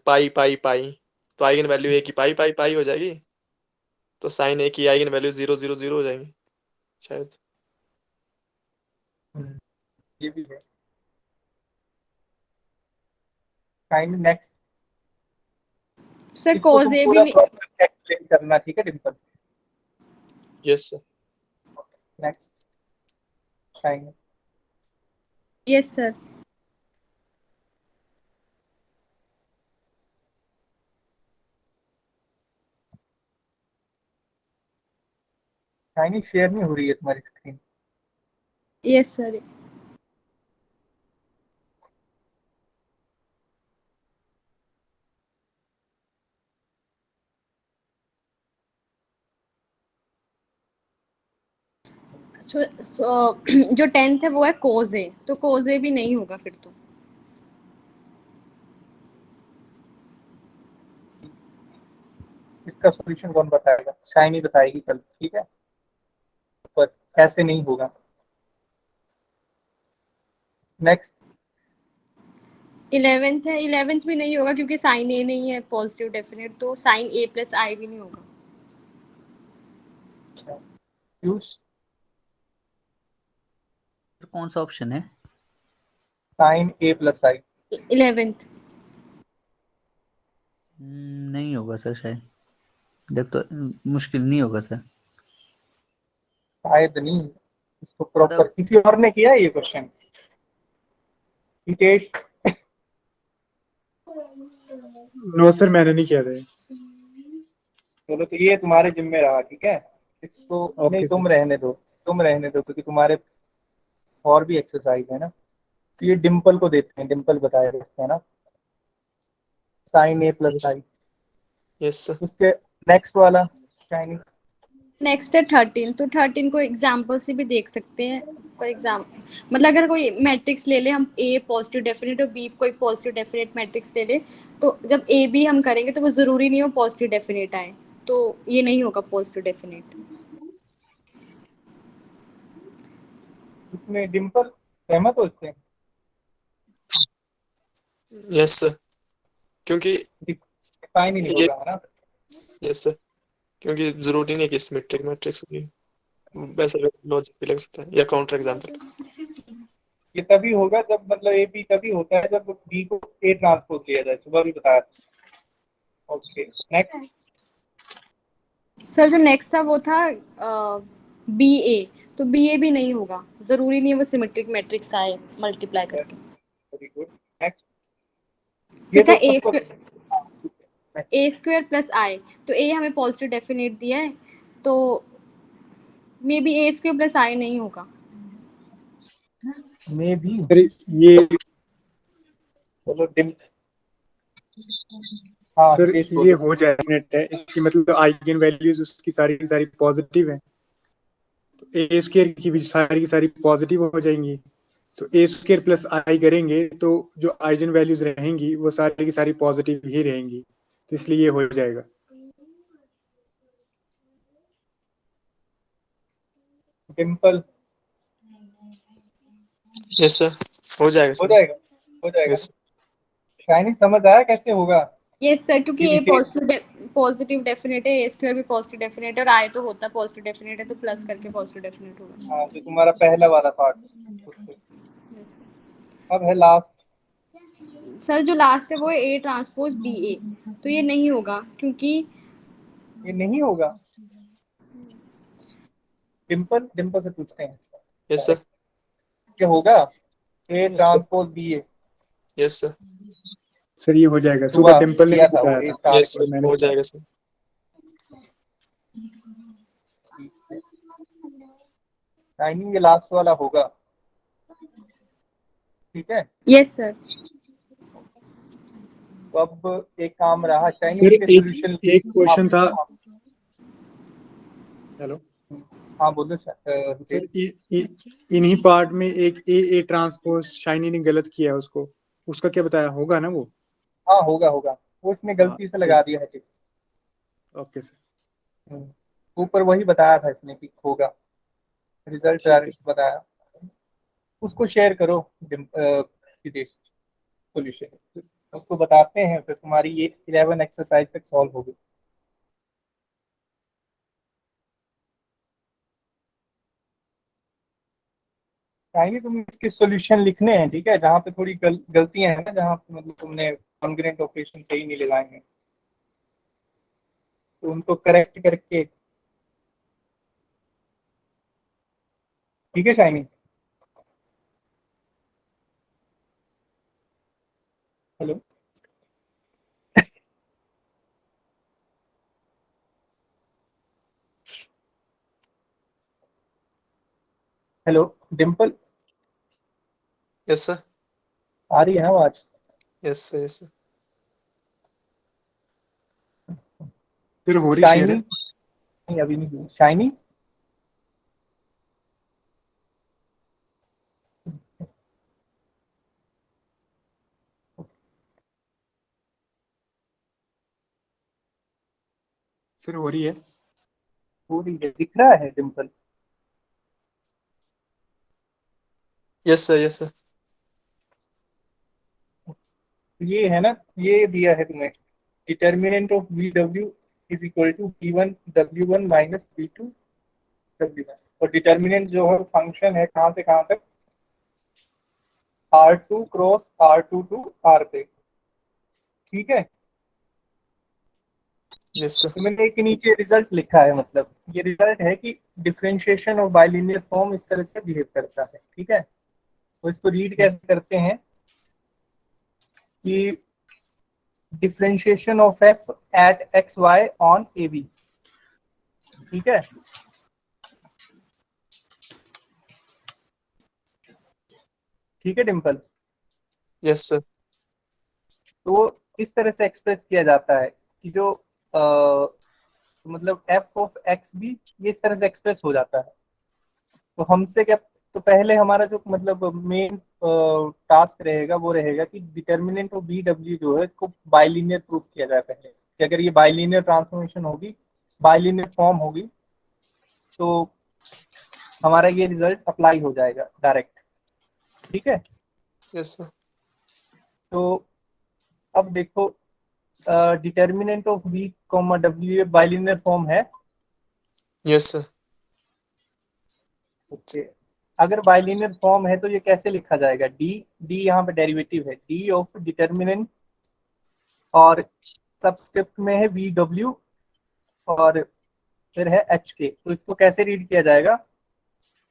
पाई पाई पाई, तो आइगन वैल्यू ए की पाई पाई पाई हो जाएगी, तो साइन ए की आइगन वैल्यू 0 0 0 हो जाएंगी शायद। ये भी है। फाइन। नेक्स्ट। सर इसको कोज तुम ए भी पूरा नहीं। प्रॉपर एक्सप्लेन करना, ठीक है Dimple? Yes sir next. Fine. Yes sir. चाइनी शेयर नहीं हो रही है तुम्हारी स्क्रीन? Yes sir. जो 10th है वो है कोज ए, तो कोज ए भी नहीं होगा फिर तो। इसका सॉल्यूशन कौन बताएगा? शाइनी बताएगी कल, ठीक है, पर ऐसे नहीं होगा। नेक्स्ट 11th है, 11th भी नहीं होगा क्योंकि साइन ए नहीं है पॉजिटिव डेफिनेट, तो साइन ए प्लस आई भी नहीं होगा। यूज कौन सा ऑप्शन है? Sign A plus I. 11th नहीं होगा सर शायद, देख तो मुश्किल नहीं होगा सर। शायद नहीं, इसको प्रॉपर किसी और ने किया है ये क्वेश्चन? हितेश? नो सर, मैंने नहीं किया था। चलो तो ये तुम्हारे जिम्मे रहा, ठीक है, इसको ओके नहीं, सर। तुम रहने दो, तुम रहने दो, क्योंकि तुम्हारे और भी एक्सरसाइज है ना। तो ये डिम्पल को देते हैं, डिम्पल बताएगा, है ना, sine A plus yes I. Yes sir. उसके नेक्स्ट वाला शाइनी। नेक्स्ट है 13, तो 13 को एग्जाम्पल से भी देख सकते हैं। फॉर एग्जाम मतलब अगर कोई मैट्रिक्स ले ले हम, ए पॉजिटिव डेफिनेट और बी कोई पॉजिटिव डेफिनेट मैट्रिक्स ले ले, तो जब ए बी हम करेंगे तो वो ज़रूरी नहीं हो पॉजिटिव डेफिनेट आए, तो ये नहीं होगा पॉजिटिव डेफिनेट। इसमें डिम्पल सहमत हो इससे? यस सर, क्योंकि डिफाइन ही नहीं ये होगा, है ना। यस सर, क्योंकि जरूरी नहीं है कि सिमेट्रिक मैट्रिक्स भी, वैसे लॉजिक भी लग सकता है या काउंटर एग्जांपल। ये तभी होगा जब, मतलब ए बी तभी होता है जब बी को ए ट्रांसपोज लिया जाए, सुबह भी बताया था। Okay next. सर जो नेक्स्ट था वो था बी ए, तो बी ए भी नहीं होगा, ज़रूरी नहीं है वो सिमेट्रिक मैट्रिक्स आए मल्टीप्लाई करके। Very good. नेक्स्ट। फिर था तो ए सबको square, A square plus I, तो ए हमें पॉजिटिव डेफिनेट दिया है, तो may be A square plus I नहीं होगा। मे भी। सर ये चलो डिम हाँ सर हितेश ये बोलो। हो जाए है, इसकी मतलब आइगन वैल्यूज उसकी सारी की सारी पॉजिटिव है, तो ए स्क्वायर की सारी पॉजिटिव हो जाएंगी, तो ए स्क्वायर प्लस आई करेंगे तो जो आइगन वैल्यूज रहेंगी वो सारी की सारी पॉजिटिव ही रहेंगी, तो इसलिए ये हो जाएगा। डिम्पल? यस सर, हो जाएगा हो सर। जाएगा, हो जाएगा। यस शाइनी समझ आया कैसे होगा? यस सर, क्योंकि ये ए देखिए, पॉजिटिव डेफिनेट है, ए स्क्वायर भी पॉजिटिव डेफिनेट है और आई तो होता पॉजिटिव डेफिनेट है, तो प्लस करके पॉजिटिव डेफिनेट होगा। हाँ जो तुम्हारा पहला वाला पार्ट, Yes, अब है लास्ट। सर जो लास्ट है वो है ए ट्रांसपोज बी ए, तो ये नहीं होगा क्योंकि ये नहीं होगा। डिम्पल, डिम्पल से पूछते हैं यस सर। क्या होगा। A transpose B A. Yes sir. Sir ये हो जाएगा, सुबह सुबह टेम्पल ने किया भी था वो बताया ए था। स्टार यस के। सर, मैंने हो जाएगा सर। टाइमिंग ये लास्ट वाला होगा, ठीक है। Yes sir. तो अब एक काम रहा शाइनी सर के सॉल्यूशन। एक क्वेश्चन था। हेलो हाँ बोलो सर, इन्हीं पार्ट में एक ए ट्रांसपोज शाइनी ने गलत किया है, उसका क्या बताया, होगा ना वो? हाँ होगा होगा, वो इसने गलती से लगा दिया है। Okay sir. ऊपर वही बताया था इसने कि होगा, रिजल्ट ठीक है डायरेक्ट बताया। उसको शेयर करो विदेश सॉल्यूशन, उसको बताते हैं, फिर तुम्हारी ये 11 एक्सरसाइज तक सॉल्व होगी। चाहिए तुम्हें इसके सॉल्यूशन लिखने हैं, ठीक है, जहाँ पे थोड़ी गलतियां हैं ना, जहाँ पे मतलब तुमने कॉन्ग्रुएंट ऑपरेशन सही नहीं लगाए हैं, तो उनको करेक्ट करके, ठीक है Shiny. Hello hello Dimple, yes sir. आ रही है ना आवाज? Yes sir. Yes sir. फिर हो रही शेयर शाइनी है। नहीं, अभी नहीं हुई। शाइनी सर हो रही है। पूरी है, दिख रहा है Dimple? Yes sir, yes sir. ये है ना, ये दिया है तुम्हें, determinant of V W is equal to V1 W1 minus V2 W1, और डिटर्मिनेंट जो है फंक्शन है कहाँ से कहाँ तक, R2 cross R2 to R पे, ठीक है। Yes sir. तो मैंने एक नीचे रिजल्ट लिखा है, मतलब ये रिजल्ट है कि डिफरेंशिएशन ऑफ बाइलिनियर फॉर्म इस तरह से बिहेव करता है, ठीक है। तो इसको रीड कैसे करते हैं कि differentiation of f at xy on AB, ठीक है। ठीक है डिम्पल? Yes sir. तो इस तरह से एक्सप्रेस किया जाता है कि जो मतलब f ऑफ x भी ये इस तरह से एक्सप्रेस हो जाता है। तो हमसे क्या, तो पहले हमारा जो मतलब मेन टास्क रहेगा वो रहेगा कि डिटर्मिनेंट ऑफ बी डब्ल्यू जो है इसको बाइलिनियर प्रूफ किया जाए पहले, कि अगर ये बाइलिनियर ट्रांसफॉर्मेशन होगी, बाइलिनियर फॉर्म होगी, तो हमारा ये रिजल्ट अप्लाई हो जाएगा डायरेक्ट, ठीक है। Yes sir. तो अब देखो, determinant of B comma W bilinear form है, यस सर। ओके। अगर बाइलिनियर फॉर्म है तो ये कैसे लिखा जाएगा, डी डी यहाँ पे डेरिवेटिव है, डी ऑफ डिटर्मिनेंट, और सबस्क्रिप्ट में है वी डब्ल्यू, और फिर है एच के। तो इसको कैसे रीड किया जाएगा,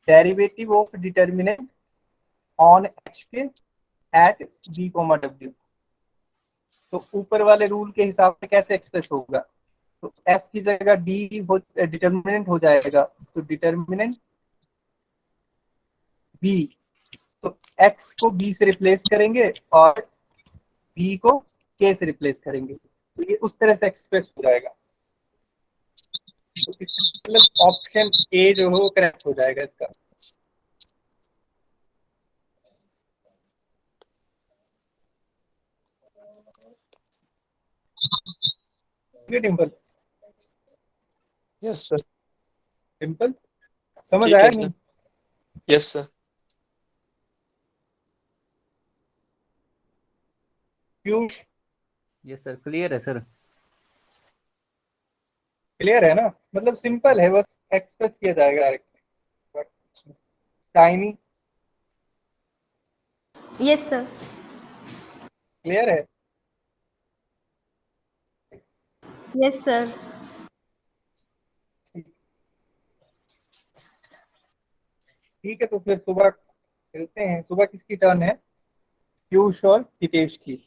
derivative of determinant on H के एट बी कोमा डब्ल्यू। तो ऊपर वाले रूल के हिसाब से कैसे एक्सप्रेस होगा, तो एफ की जगह डी हो, डिटर्मिनेंट हो जाएगा, तो डिटर्मिनेंट बी, तो एक्स को बी से रिप्लेस करेंगे और बी को के से रिप्लेस करेंगे, तो ये उस तरह से एक्सप्रेस हो जाएगा। तो मतलब ऑप्शन ए जो है वो करेक्ट हो जाएगा इसका। ठीक है डिम्पल? Yes sir. डिम्पल समझ ठीक आया है नहीं? सर। Yes sir. क्यों? यस सर, क्लियर है सर। क्लियर है ना, मतलब सिंपल है, बस एक्सप्रेस किया जाएगा डायरेक्ट। टाइनी यस सर। क्लियर है? Yes sir. ठीक है, तो फिर सुबह मिलते हैं। सुबह किसकी टर्न है, पीयूष और हितेश की।